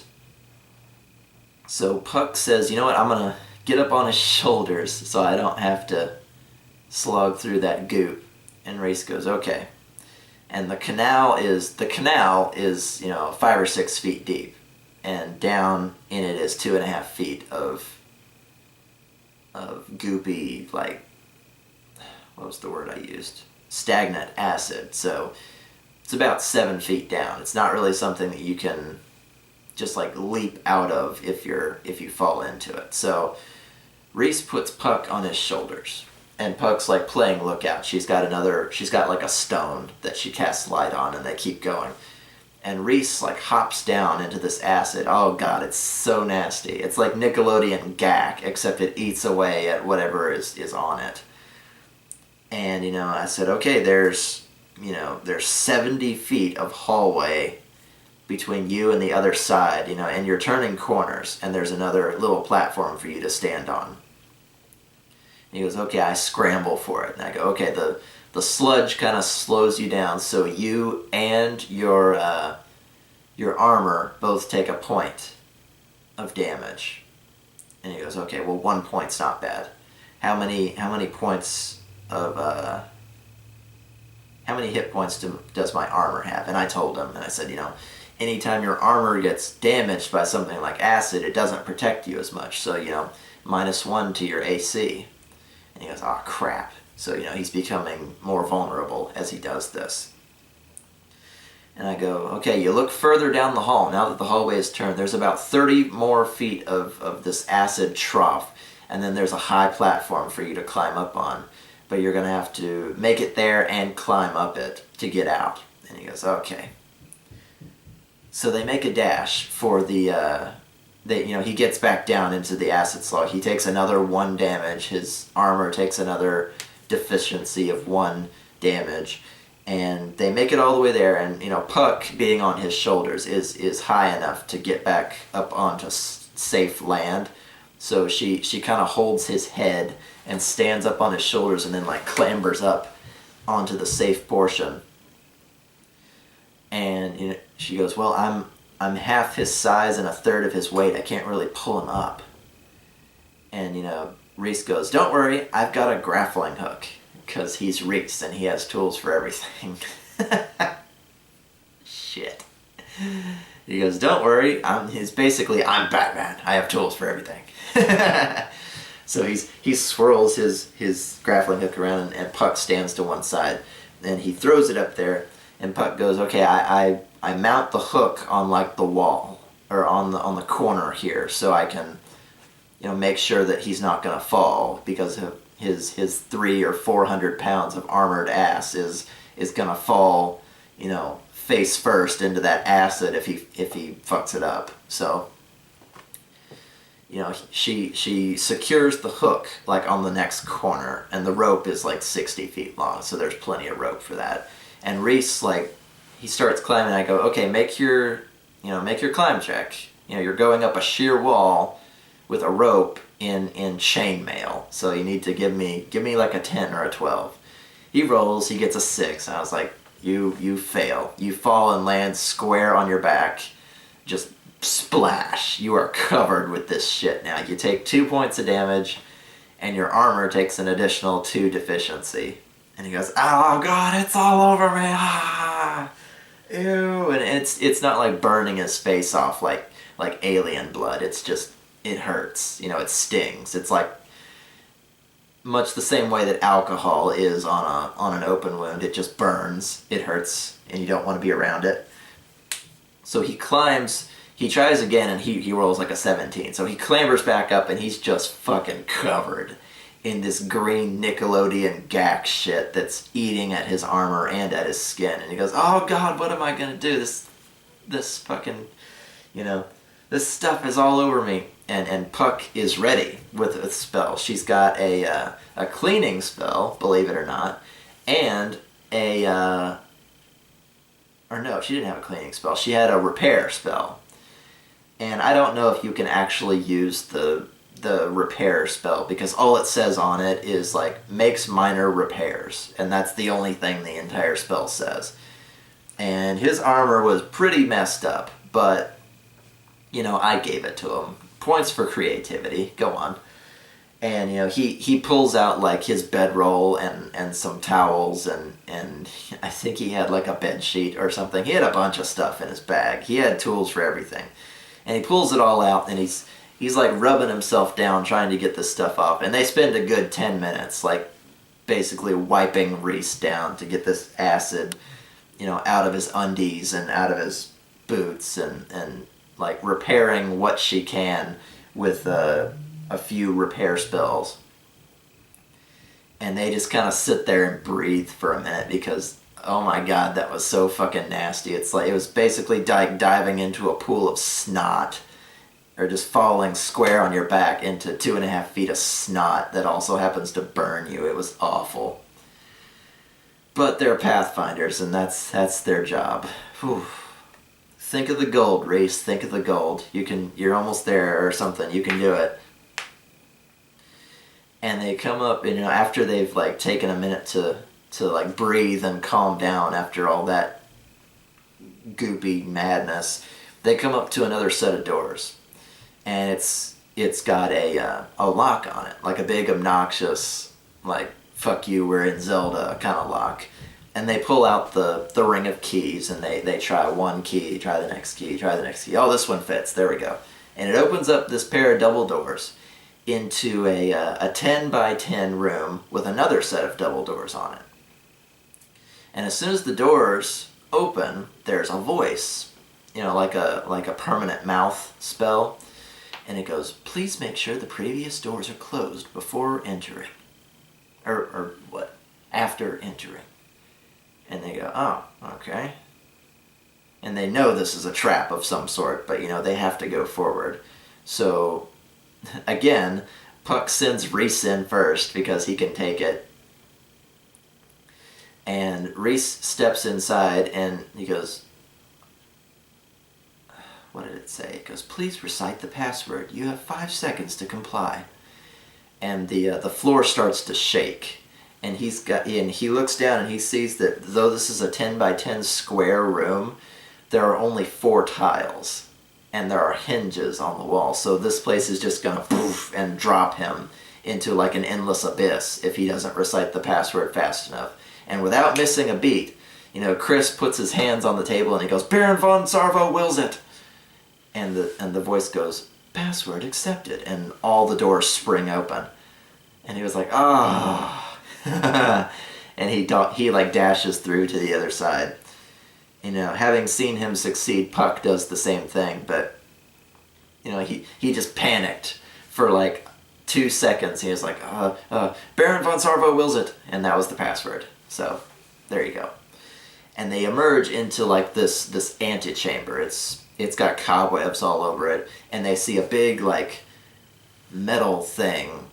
so Puck says, you know what, I'm going to get up on his shoulders so I don't have to slog through that goop. And Reese goes, okay. And the canal is 5 or 6 feet deep, and down in it is 2.5 feet of goopy, like, what was the word I used? Stagnant acid. So it's about 7 feet down. It's not really something that you can just like leap out of if you fall into it. So Reese puts Puck on his shoulders, and Puck's like playing lookout. She's got like a stone that she casts light on, and they keep going. And Reese like hops down into this acid. Oh god, it's so nasty. It's like Nickelodeon Gack, except it eats away at whatever is on it. And I said, okay, there's 70 feet of hallway between you and the other side, and you're turning corners, and there's another little platform for you to stand on. And he goes, okay, I scramble for it. And I go, okay, the sludge kind of slows you down, so you and your armor both take a point of damage. And he goes, okay, well, 1 point's not bad. How many points of how many hit points does my armor have? And I told him, and I said, anytime your armor gets damaged by something like acid, it doesn't protect you as much. So, -1 to your AC. And he goes, oh, crap. So, he's becoming more vulnerable as he does this. And I go, okay, you look further down the hall. Now that the hallway is turned, there's about 30 more feet of this acid trough. And then there's a high platform for you to climb up on. But you're going to have to make it there and climb up it to get out. And he goes, okay. So they make a dash for the... he gets back down into the acid slug. He takes another 1 damage. His armor takes another deficiency of 1 damage. And they make it all the way there. And, Puck, being on his shoulders, is high enough to get back up onto safe land. So she kind of holds his head and stands up on his shoulders and then, like, clambers up onto the safe portion. And, she goes, well, I'm half his size and a third of his weight. I can't really pull him up. And, Reese goes, don't worry, I've got a grappling hook. Because he's Reese and he has tools for everything. Shit. He goes, don't worry, I'm Batman. I have tools for everything. So he swirls his grappling hook around, and Puck stands to one side. And he throws it up there, and Puck goes, okay, I mount the hook on like the wall, or on the corner here, so I can, make sure that he's not gonna fall, because of his 300 or 400 pounds of armored ass is gonna fall, face first into that acid if he fucks it up. So, she secures the hook like on the next corner, and the rope is like 60 feet long, so there's plenty of rope for that. And Reese, like, he starts climbing. I go, okay, make your climb check. You're going up a sheer wall with a rope in chainmail, so you need to give me like a 10 or a 12. He rolls, he gets a 6, and I was like, you fail. You fall and land square on your back. Just splash. You are covered with this shit now. You take 2 points of damage, and your armor takes an additional 2 deficiency. And he goes, oh god, it's all over me. Ah, ew. And it's not like burning his face off like alien blood. It's just, it hurts. It stings. It's like much the same way that alcohol is on an open wound. It just burns. It hurts, and you don't want to be around it. So he climbs. He tries again, and he rolls like a 17. So he clambers back up, and he's just fucking covered in this green Nickelodeon Gack shit that's eating at his armor and at his skin. And he goes, oh god, what am I gonna do? This fucking, this stuff is all over me. And Puck is ready with a spell. She's got a cleaning spell, believe it or not, and or no, she didn't have a cleaning spell. She had a repair spell. And I don't know if you can actually use the repair spell, because all it says on it is like makes minor repairs, and that's the only thing the entire spell says. And his armor was pretty messed up, but I gave it to him. Points for creativity. Go on. And he pulls out like his bedroll and some towels and I think he had like a bed sheet or something. He had a bunch of stuff in his bag. He had tools for everything. And he pulls it all out and he's like rubbing himself down trying to get this stuff off. And they spend a good 10 minutes like basically wiping Reese down to get this acid, out of his undies and out of his boots and like repairing what she can with a few repair spells. And they just kind of sit there and breathe for a minute because, oh my god, that was so fucking nasty. It's like, it was basically diving into a pool of snot, or just falling square on your back into 2.5 feet of snot that also happens to burn you. It was awful. But they're pathfinders, and that's their job. Whew. Think of the gold, Reese. Think of the gold. You're almost there or something. You can do it. And they come up, and after they've like taken a minute to like breathe and calm down after all that goopy madness, they come up to another set of doors, and it's got a lock on it, like a big obnoxious like fuck you, we're in Zelda kind of lock. And they pull out the ring of keys, and they try one key, try the next key, try the next key. Oh, this one fits. There we go. And it opens up this pair of double doors into a 10 by 10 room with another set of double doors on it. And as soon as the doors open, there's a voice, like a permanent mouth spell, and it goes, "Please make sure the previous doors are closed before entering," or what? After entering. And they go, "Oh, okay." And they know this is a trap of some sort, but they have to go forward. So again, Puck sends Reese in first because he can take it. And Reese steps inside and he goes, what did it say? It goes, "Please recite the password. You have 5 seconds to comply." And the floor starts to shake. And he looks down and he sees that though this is a 10 by 10 square room, there are only 4 tiles. And there are hinges on the wall, so this place is just gonna poof and drop him into like an endless abyss if he doesn't recite the password fast enough. And without missing a beat, Chris puts his hands on the table and he goes, "Baron von Sarvo wills it," and the voice goes, "Password accepted," and all the doors spring open. And he was like, "Ah," and he like dashes through to the other side. Having seen him succeed, Puck does the same thing, but, he just panicked for like 2 seconds. He was like, "Baron von Sarvo wills it," and that was the password. So, there you go. And they emerge into like this antechamber. It's got cobwebs all over it, and they see a big like metal thing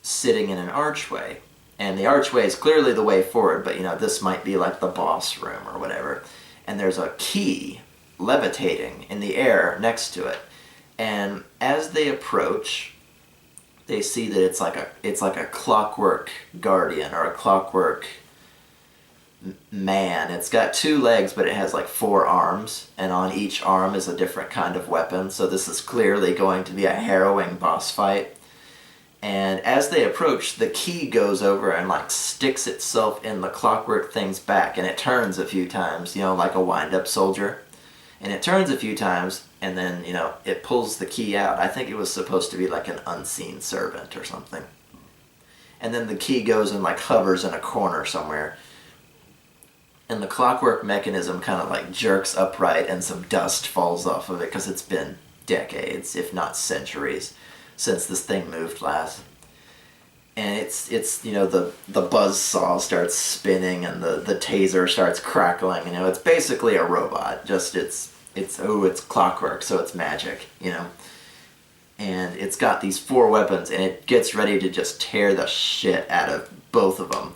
sitting in an archway. And the archway is clearly the way forward, but this might be like the boss room or whatever. And there's a key levitating in the air next to it. And as they approach, they see that it's like a clockwork guardian or a clockwork man. It's got 2 legs, but it has like 4 arms, and on each arm is a different kind of weapon. So this is clearly going to be a harrowing boss fight. And as they approach, the key goes over and like sticks itself in the clockwork thing's back, and it turns a few times, like a wind-up soldier. And it turns a few times, and then, it pulls the key out. I think it was supposed to be like an unseen servant or something. And then the key goes and like hovers in a corner somewhere. And the clockwork mechanism kind of like jerks upright, and some dust falls off of it because it's been decades, if not centuries, since this thing moved last. And it's the buzzsaw starts spinning, and the taser starts crackling. It's basically a robot, just it's clockwork, so it's magic, And it's got these 4 weapons, and it gets ready to just tear the shit out of both of them.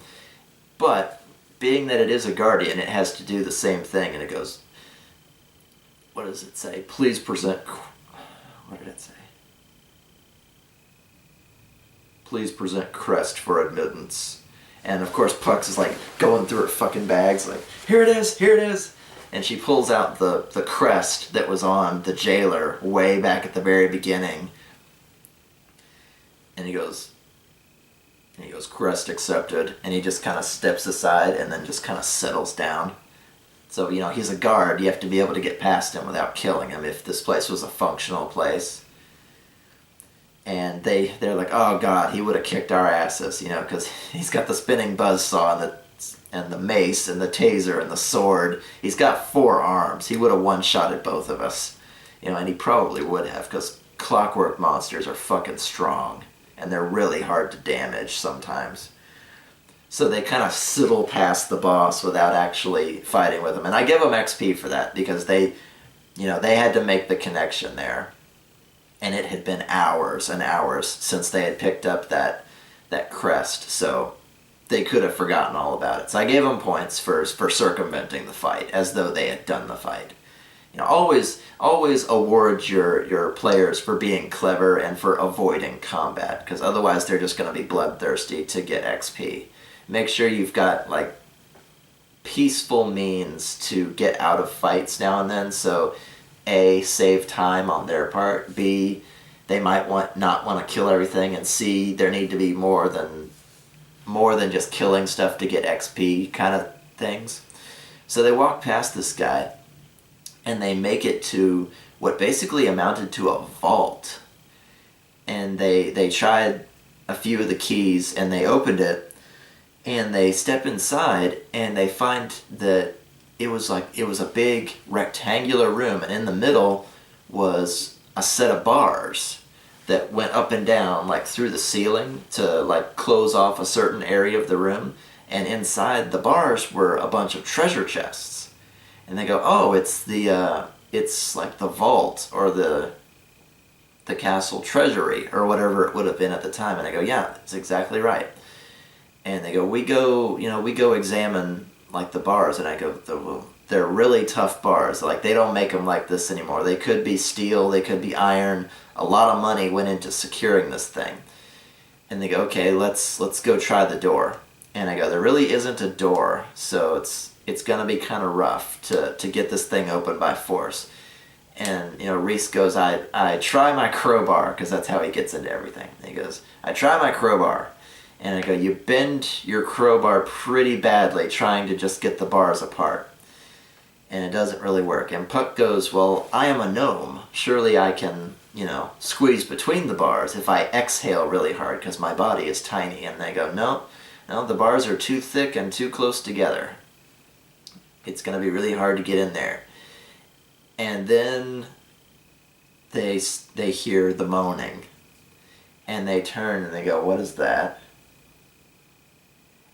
But being that it is a guardian, it has to do the same thing, and it goes, what does it say? "Please present," what did it say? "Please present crest for admittance." And of course Puck's is like going through her fucking bags like, here it is. And she pulls out the crest that was on the jailer way back at the very beginning. he goes, quest accepted, and he just kind of steps aside and then just kind of settles down. So, he's a guard. You have to be able to get past him without killing him if this place was a functional place. And they're like, oh god, he would have kicked our asses, because he's got the spinning buzzsaw and the mace and the taser and the sword. He's got 4 arms. He would have one-shotted both of us. And he probably would have, because Clockwork monsters are fucking strong. And they're really hard to damage sometimes. So they kind of sidle past the boss without actually fighting with him. And I give them XP for that, because they had to make the connection there. And it had been hours and hours since they had picked up that crest. So they could have forgotten all about it. So I gave them points for circumventing the fight, as though they had done the fight. Always award your players for being clever and for avoiding combat, because otherwise they're just going to be bloodthirsty to get XP. Make sure you've got, peaceful means to get out of fights now and then, so A, save time on their part, B, they might not want to kill everything, and C, there need to be more than just killing stuff to get XP kind of things. So they walk past this guy, and they make it to what basically amounted to a vault. And they tried a few of the keys, and they opened it, and they step inside, and they find that it was a big rectangular room, and in the middle was a set of bars that went up and down, through the ceiling to, close off a certain area of the room. And inside the bars were a bunch of treasure chests. And they go, oh, it's the vault, or the castle treasury, or whatever it would have been at the time. And I go, yeah, that's exactly right. And they go, we go examine, the bars. And I go, well, they're really tough bars. They don't make them like this anymore. They could be steel, they could be iron. A lot of money went into securing this thing. And they go, okay, let's go try the door. And I go, there really isn't a door, so it's going to be kind of rough to get this thing open by force. And, Reese goes, I try my crowbar, because that's how he gets into everything. He goes, I try my crowbar. And I go, you bend your crowbar pretty badly trying to just get the bars apart. And it doesn't really work. And Puck goes, well, I am a gnome. Surely I can, squeeze between the bars if I exhale really hard, because my body is tiny. And they go, no, the bars are too thick and too close together. It's going to be really hard to get in there. And then they hear the moaning. And they turn and they go, what is that?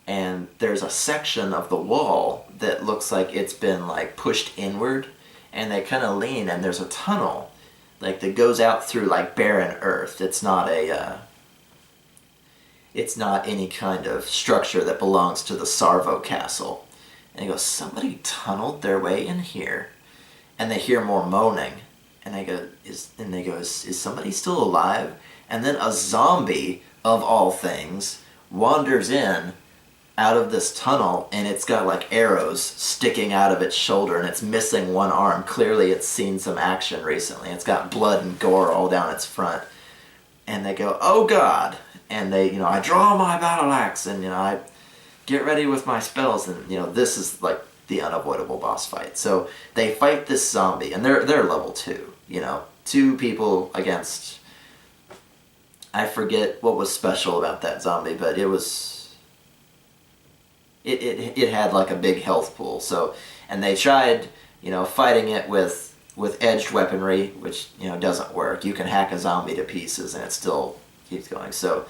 And there's a section of the wall that looks like it's been pushed inward. And they kind of lean, and there's a tunnel that goes out through barren earth. It's not any kind of structure that belongs to the Sarvo castle. And he goes, somebody tunneled their way in here. And they hear more moaning. And they go, is somebody still alive? And then a zombie, of all things, wanders in out of this tunnel, and it's got arrows sticking out of its shoulder, and it's missing one arm. Clearly it's seen some action recently. It's got blood and gore all down its front. And they go, oh god! And they, I draw my battle axe, and, I get ready with my spells, and, this is, the unavoidable boss fight. So they fight this zombie, and they're level 2, 2 people against... I forget what was special about that zombie, but it was... It had a big health pool. So, and they tried, fighting it with edged weaponry, which, doesn't work. You can hack a zombie to pieces and it still keeps going. So,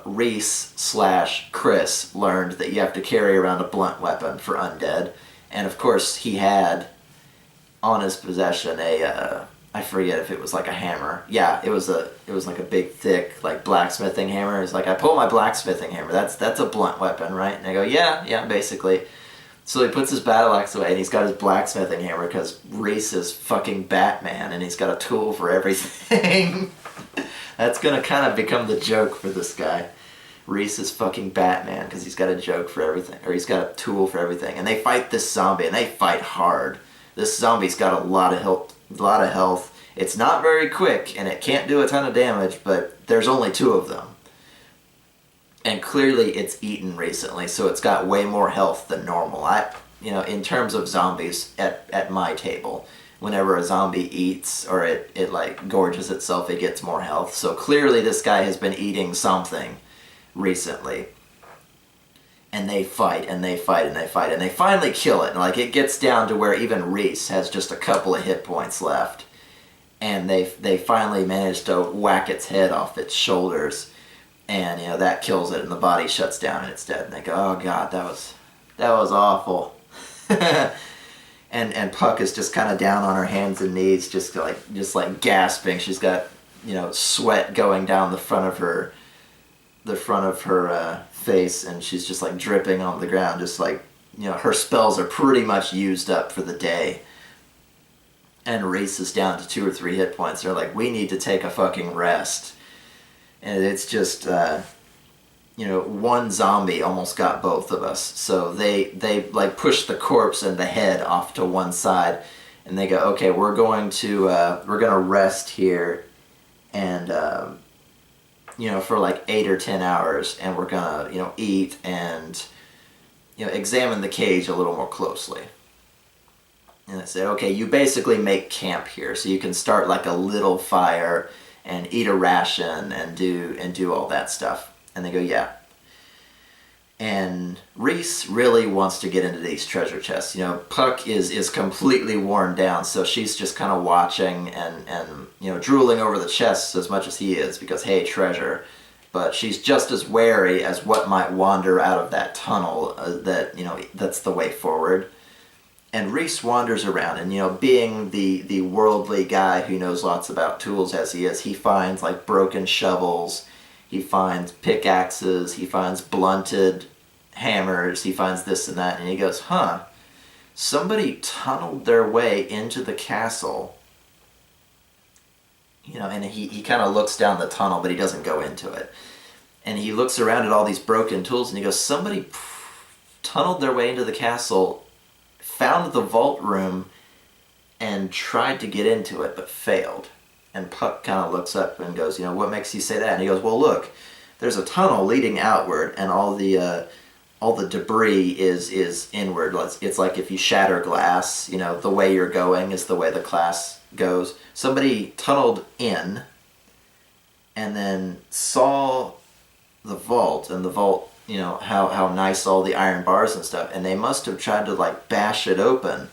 Reese/Chris learned that you have to carry around a blunt weapon for undead. And of course he had on his possession I forget if it was a hammer. Yeah, it was a big, thick, blacksmithing hammer. It's I pull my blacksmithing hammer. That's a blunt weapon, right? And I go, yeah, basically. So he puts his battle axe away, and he's got his blacksmithing hammer, because Reese is fucking Batman, and he's got a tool for everything. That's gonna kind of become the joke for this guy. Reese is fucking Batman, because he's got a joke for everything, or he's got a tool for everything. And they fight this zombie, and they fight hard. This zombie's got a lot of health, It's not very quick, and it can't do a ton of damage, but there's only 2 of them. And clearly it's eaten recently, so it's got way more health than normal. In terms of zombies at my table, whenever a zombie eats or it like gorges itself, it gets more health. So clearly this guy has been eating something recently. And they fight, and they fight, and they fight, and they finally kill it. And like it gets down to where even Reese has just a couple of hit points left. And they finally manage to whack its head off its shoulders. And that kills it, and the body shuts down and it's dead. And they go, oh god, that was awful. and Puck is just kind of down on her hands and knees, just like gasping. She's got sweat going down the front of her face, and she's just like dripping on the ground, just like her spells are pretty much used up for the day. And Reese is down to 2 or 3 hit points. They're like, we need to take a fucking rest. And it's just one zombie almost got both of us. So they like push the corpse and the head off to one side, and they go, okay, we're gonna rest here, and for like 8 or 10 hours, and we're gonna eat and examine the cage a little more closely. And I said, okay, you basically make camp here, so you can start like a little fire and eat a ration and do all that stuff. And they go, yeah. And Reese really wants to get into these treasure chests. Puck is completely worn down, so she's just kind of watching and drooling over the chests as much as he is, because hey, treasure. But she's just as wary as what might wander out of that tunnel that's the way forward. And Reese wanders around, and being the worldly guy who knows lots about tools as he is, he finds like broken shovels, he finds pickaxes, he finds blunted hammers, he finds this and that, and he goes, somebody tunneled their way into the castle. And he kind of looks down the tunnel, but he doesn't go into it. And he looks around at all these broken tools, and he goes, somebody tunneled their way into the castle, found the vault room, and tried to get into it, but failed. And Puck kind of looks up and goes, what makes you say that? And he goes, well, look, there's a tunnel leading outward, and all the debris is inward. It's like if you shatter glass, the way you're going is the way the glass goes. Somebody tunneled in, and then saw the vault, and the vault, how nice all the iron bars and stuff, and they must have tried to like bash it open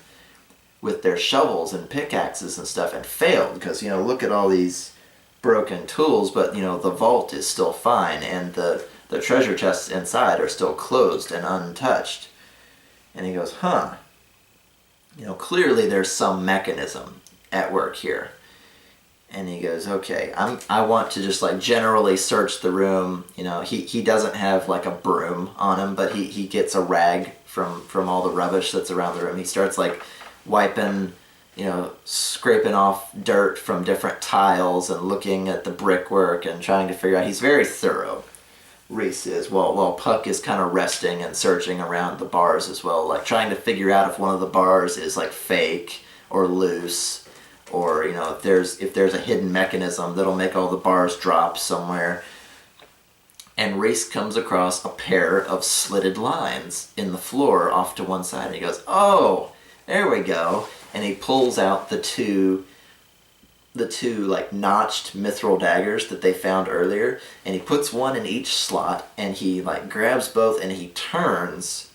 with their shovels and pickaxes and stuff, and failed, because look at all these broken tools, but the vault is still fine, and the treasure chests inside are still closed and untouched. And he goes, clearly there's some mechanism at work here. And he goes, okay, I want to just like generally search the room. He doesn't have like a broom on him, but he gets a rag from all the rubbish that's around the room. He starts like wiping, scraping off dirt from different tiles and looking at the brickwork and trying to figure out. He's very thorough, Reese is, while Puck is kind of resting and searching around the bars as well, like trying to figure out if one of the bars is like fake or loose, or if there's a hidden mechanism that'll make all the bars drop somewhere. And Reese comes across a pair of slitted lines in the floor off to one side, and he goes, oh, there we go. And he pulls out the two like notched mithril daggers that they found earlier, and he puts one in each slot, and he like grabs both, and he turns,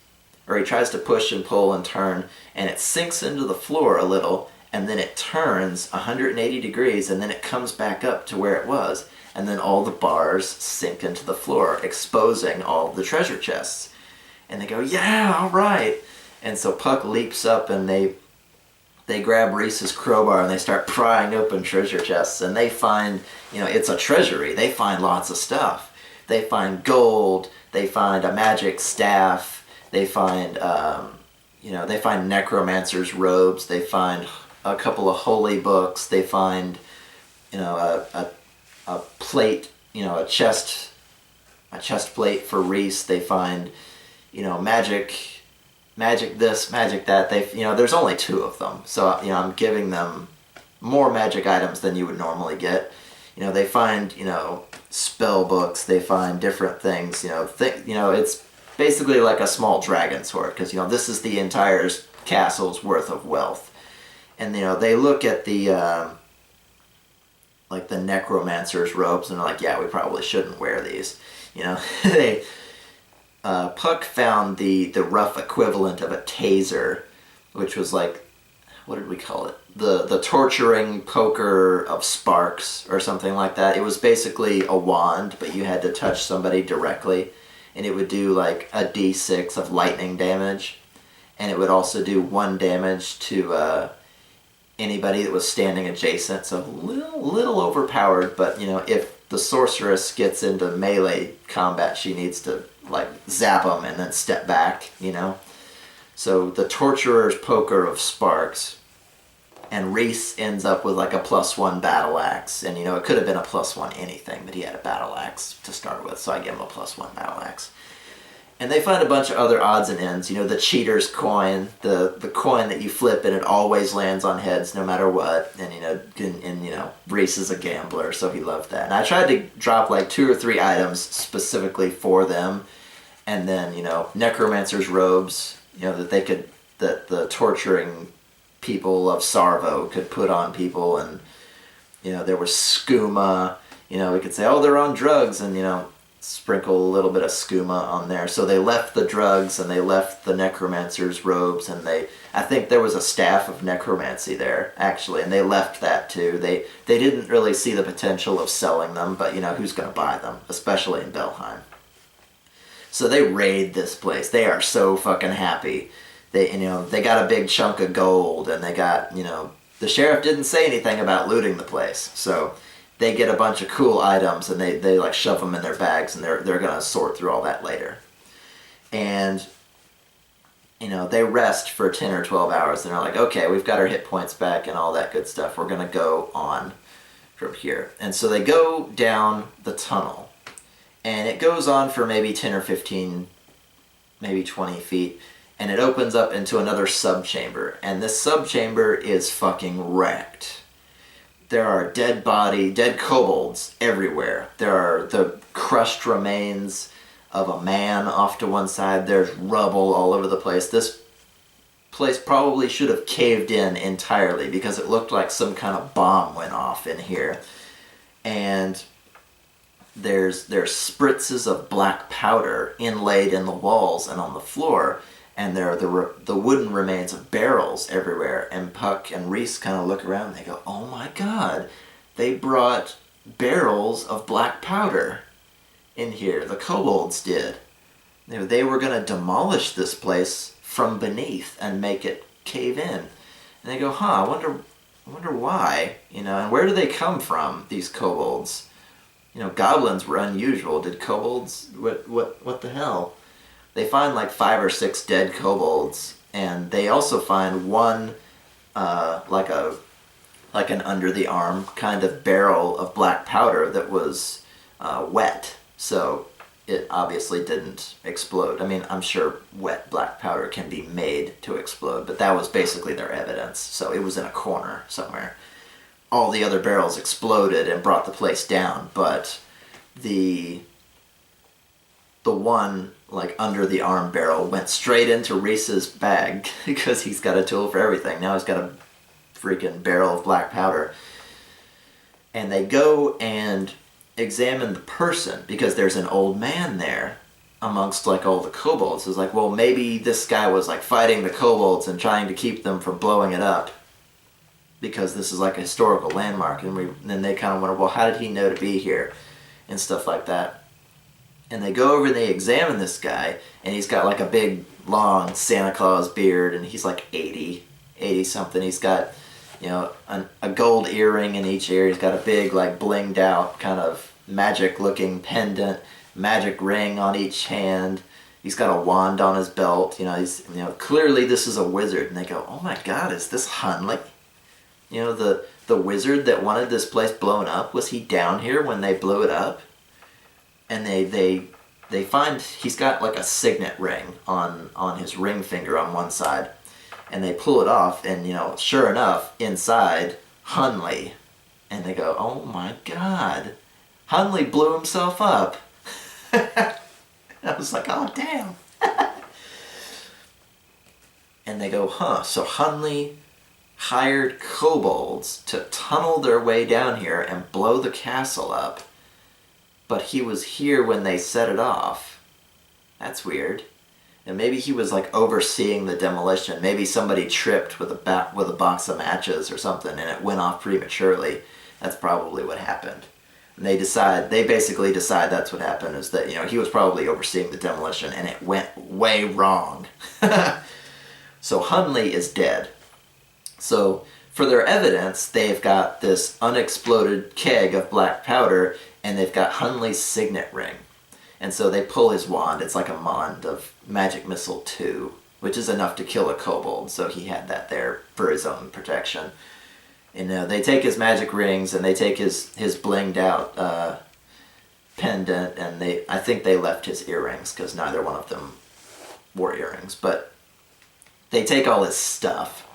or he tries to push and pull and turn, and it sinks into the floor a little, and then it turns 180 degrees, and then it comes back up to where it was, and then all the bars sink into the floor, exposing all the treasure chests. And they go, yeah, all right. And so Puck leaps up, and they grab Reese's crowbar, and they start prying open treasure chests, and they find, it's a treasury. They find lots of stuff. They find gold, they find a magic staff, they find, they find necromancer's robes, they find a couple of holy books, they find, a plate, a chest plate for Reese, they find, magic this, magic that. There's only 2 of them, so I'm giving them more magic items than you would normally get. They find, spell books, they find different things, it's basically like a small dragon sword, because, this is the entire castle's worth of wealth. And, they look at the, like the necromancer's robes, and they're like, yeah, we probably shouldn't wear these. They, Puck found the rough equivalent of a taser, which was like, what did we call it? The torturing poker of sparks or something like that. It was basically a wand, but you had to touch somebody directly, and it would do like a d6 of lightning damage, and it would also do 1 damage to anybody that was standing adjacent. So little overpowered, but if the sorceress gets into melee combat, she needs to like zap them and then step back. So the torturer's poker of sparks. And Reese ends up with like a +1 battle axe. And it could have been a +1 anything, but he had a battle axe to start with, so I give him a +1 battle axe. And they find a bunch of other odds and ends. The cheater's coin, the coin that you flip and it always lands on heads no matter what. And Reese is a gambler, so he loved that. And I tried to drop like 2 or 3 items specifically for them. And then, necromancer's robes, that the torturing people of Sarvo could put on people. And, there was skooma. We could say, oh, they're on drugs, and, sprinkle a little bit of skooma on there. So they left the drugs and they left the necromancer's robes, and I think there was a staff of necromancy there, actually, and they left that too. They didn't really see the potential of selling them, but, who's going to buy them, especially in Belheim? So they raid this place. They are so fucking happy. They got a big chunk of gold, and they got, the sheriff didn't say anything about looting the place. So they get a bunch of cool items, and they like shove them in their bags, and they're going to sort through all that later. And, they rest for 10 or 12 hours, and they're like, okay, we've got our hit points back and all that good stuff. We're going to go on from here. And so they go down the tunnel. And it goes on for maybe 10 or 15, maybe 20 feet. And it opens up into another subchamber. And this subchamber is fucking wrecked. There are dead kobolds everywhere. There are the crushed remains of a man off to one side. There's rubble all over the place. This place probably should have caved in entirely, because it looked like some kind of bomb went off in here. And there's spritzes of black powder inlaid in the walls and on the floor, and there are the wooden remains of barrels everywhere. And Puck and Reese kind of look around and they go, oh my god, they brought barrels of black powder in here. The kobolds did. They were going to demolish this place from beneath and make it cave in. And they go, I wonder why, and where do they come from, these kobolds? Goblins were unusual. Did kobolds? What the hell? They find like 5 or 6 dead kobolds, and they also find one, like an under the arm kind of barrel of black powder that was wet. So it obviously didn't explode. I mean, I'm sure wet black powder can be made to explode, but that was basically their evidence. So it was in a corner somewhere. All the other barrels exploded and brought the place down, but the one like under the arm barrel went straight into Reese's bag because he's got a tool for everything. Now he's got a freaking barrel of black powder. And they go and examine the person because there's an old man there amongst like all the kobolds. It's like, well, maybe this guy was like fighting the kobolds and trying to keep them from blowing it up, because this is like a historical landmark. And then they kind of wonder, well, how did he know to be here? And stuff like that. And they go over and they examine this guy, and he's got like a big, long Santa Claus beard, and he's like 80 something. He's got, a gold earring in each ear. He's got a big, like, blinged out kind of magic looking pendant, magic ring on each hand. He's got a wand on his belt. He's, clearly this is a wizard. And they go, oh my god, is this Hunley? The wizard that wanted this place blown up, was he down here when they blew it up? And they find he's got like a signet ring on his ring finger on one side. And they pull it off, and sure enough, inside Hunley. And they go, oh my god, Hunley blew himself up. I was like, oh damn. And they go, huh, so Hunley hired kobolds to tunnel their way down here and blow the castle up. But he was here when they set it off. That's weird. And maybe he was like overseeing the demolition. Maybe somebody tripped with a box of matches or something and it went off prematurely. That's probably what happened. And they basically decide that's what happened, is that, he was probably overseeing the demolition and it went way wrong. So Hunley is dead. So for their evidence, they've got this unexploded keg of black powder and they've got Hunley's signet ring. And so they pull his wand. It's like a wand of Magic Missile 2, which is enough to kill a kobold. So he had that there for his own protection. And they take his magic rings and they take his blinged out pendant, and I think they left his earrings because neither one of them wore earrings. But they take all his stuff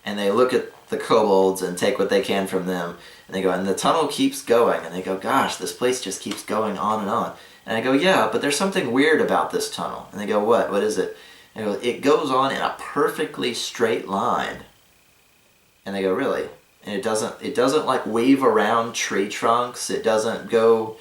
and they look at the kobolds and take what they can from them. And they go, and the tunnel keeps going. And they go, gosh, this place just keeps going on and on. And I go, yeah, but there's something weird about this tunnel. And they go, what? What is it? And I go, it goes on in a perfectly straight line. And they go, really? And it doesn't like weave around tree trunks. It doesn't go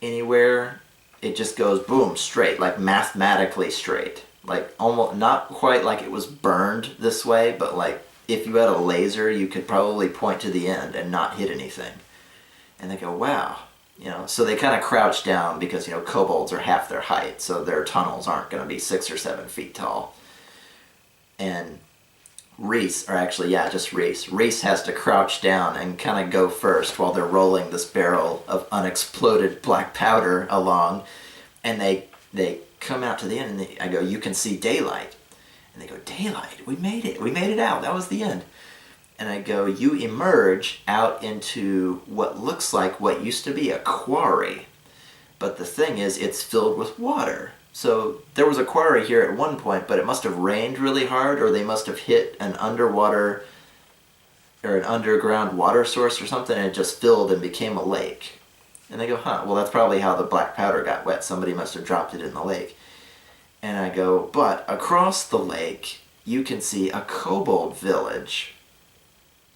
anywhere. It just goes boom, straight, like mathematically straight. Like almost, not quite like it was burned this way, but like if you had a laser, you could probably point to the end and not hit anything. And they go, wow. So they kind of crouch down because, kobolds are half their height, so their tunnels aren't going to be 6 or 7 feet tall. And Reese has to crouch down and kind of go first while they're rolling this barrel of unexploded black powder along. And they come out to the end, and I go, you can see daylight. And they go, daylight? We made it out. That was the end. And I go, you emerge out into what looks like what used to be a quarry. But the thing is, it's filled with water. So there was a quarry here at one point, but it must have rained really hard, or they must have hit an underwater or an underground water source or something, and it just filled and became a lake. And they go, huh, well, that's probably how the black powder got wet. Somebody must have dropped it in the lake. And I go, but across the lake, you can see a kobold village.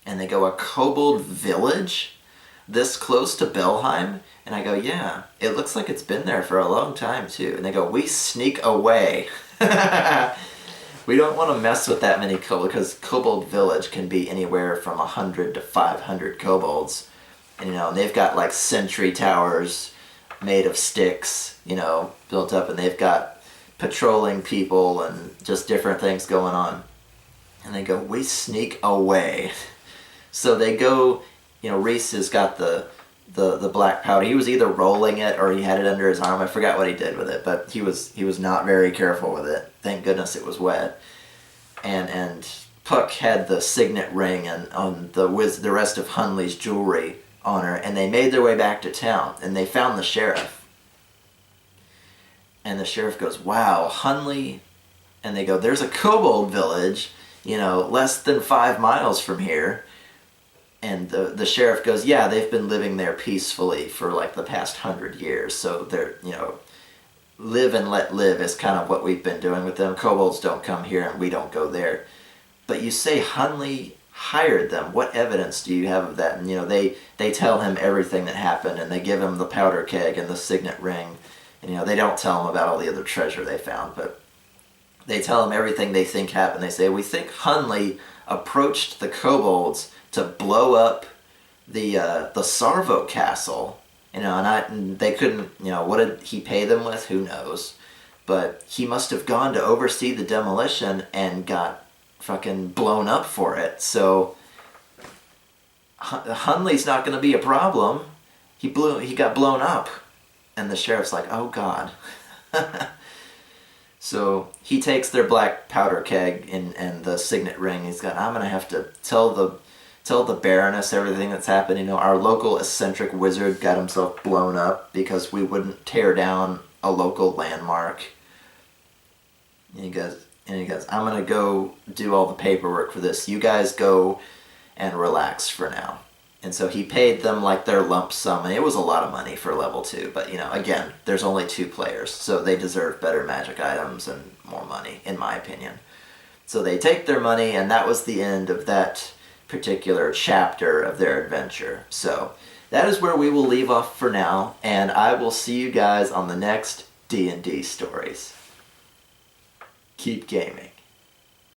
And they go, a kobold village? This close to Belheim? And I go, yeah, it looks like it's been there for a long time, too. And they go, we sneak away. We don't want to mess with that many kobolds, because kobold village can be anywhere from 100 to 500 kobolds. And, they've got, like, sentry towers made of sticks, built up, and they've got patrolling people and just different things going on. And they go, we sneak away. So they go, Reese has got the black powder. He was either rolling it or he had it under his arm. I forgot what he did with it, but he was not very careful with it. Thank goodness it was wet. And Puck had the signet ring and on the rest of Hunley's jewelry on her, and they made their way back to town, and they found the sheriff. And the sheriff goes, wow, Hunley, and they go, there's a kobold village, less than 5 miles from here. And the sheriff goes, yeah, they've been living there peacefully for like the past 100 years. So they're, live and let live is kind of what we've been doing with them. Kobolds don't come here and we don't go there. But you say Hunley hired them. What evidence do you have of that? And, they tell him everything that happened, and they give him the powder keg and the signet ring. And, they don't tell him about all the other treasure they found, but they tell him everything they think happened. They say, we think Hunley approached the kobolds to blow up the Sarvo castle, and they couldn't, what did he pay them with? Who knows? But he must have gone to oversee the demolition and got fucking blown up for it. So Hunley's not going to be a problem. He got blown up, and the sheriff's like, oh god. So he takes their black powder keg and the signet ring. He's got, I'm going to have to tell the Baroness everything that's happened. Our local eccentric wizard got himself blown up because we wouldn't tear down a local landmark. And he goes, I'm going to go do all the paperwork for this. You guys go and relax for now. And so he paid them like their lump sum, and it was a lot of money for level 2, but again, there's only 2 players, so they deserve better magic items and more money, in my opinion. So they take their money, and that was the end of that particular chapter of their adventure. So that is where we will leave off for now, and I will see you guys on the next D&D stories. Keep gaming.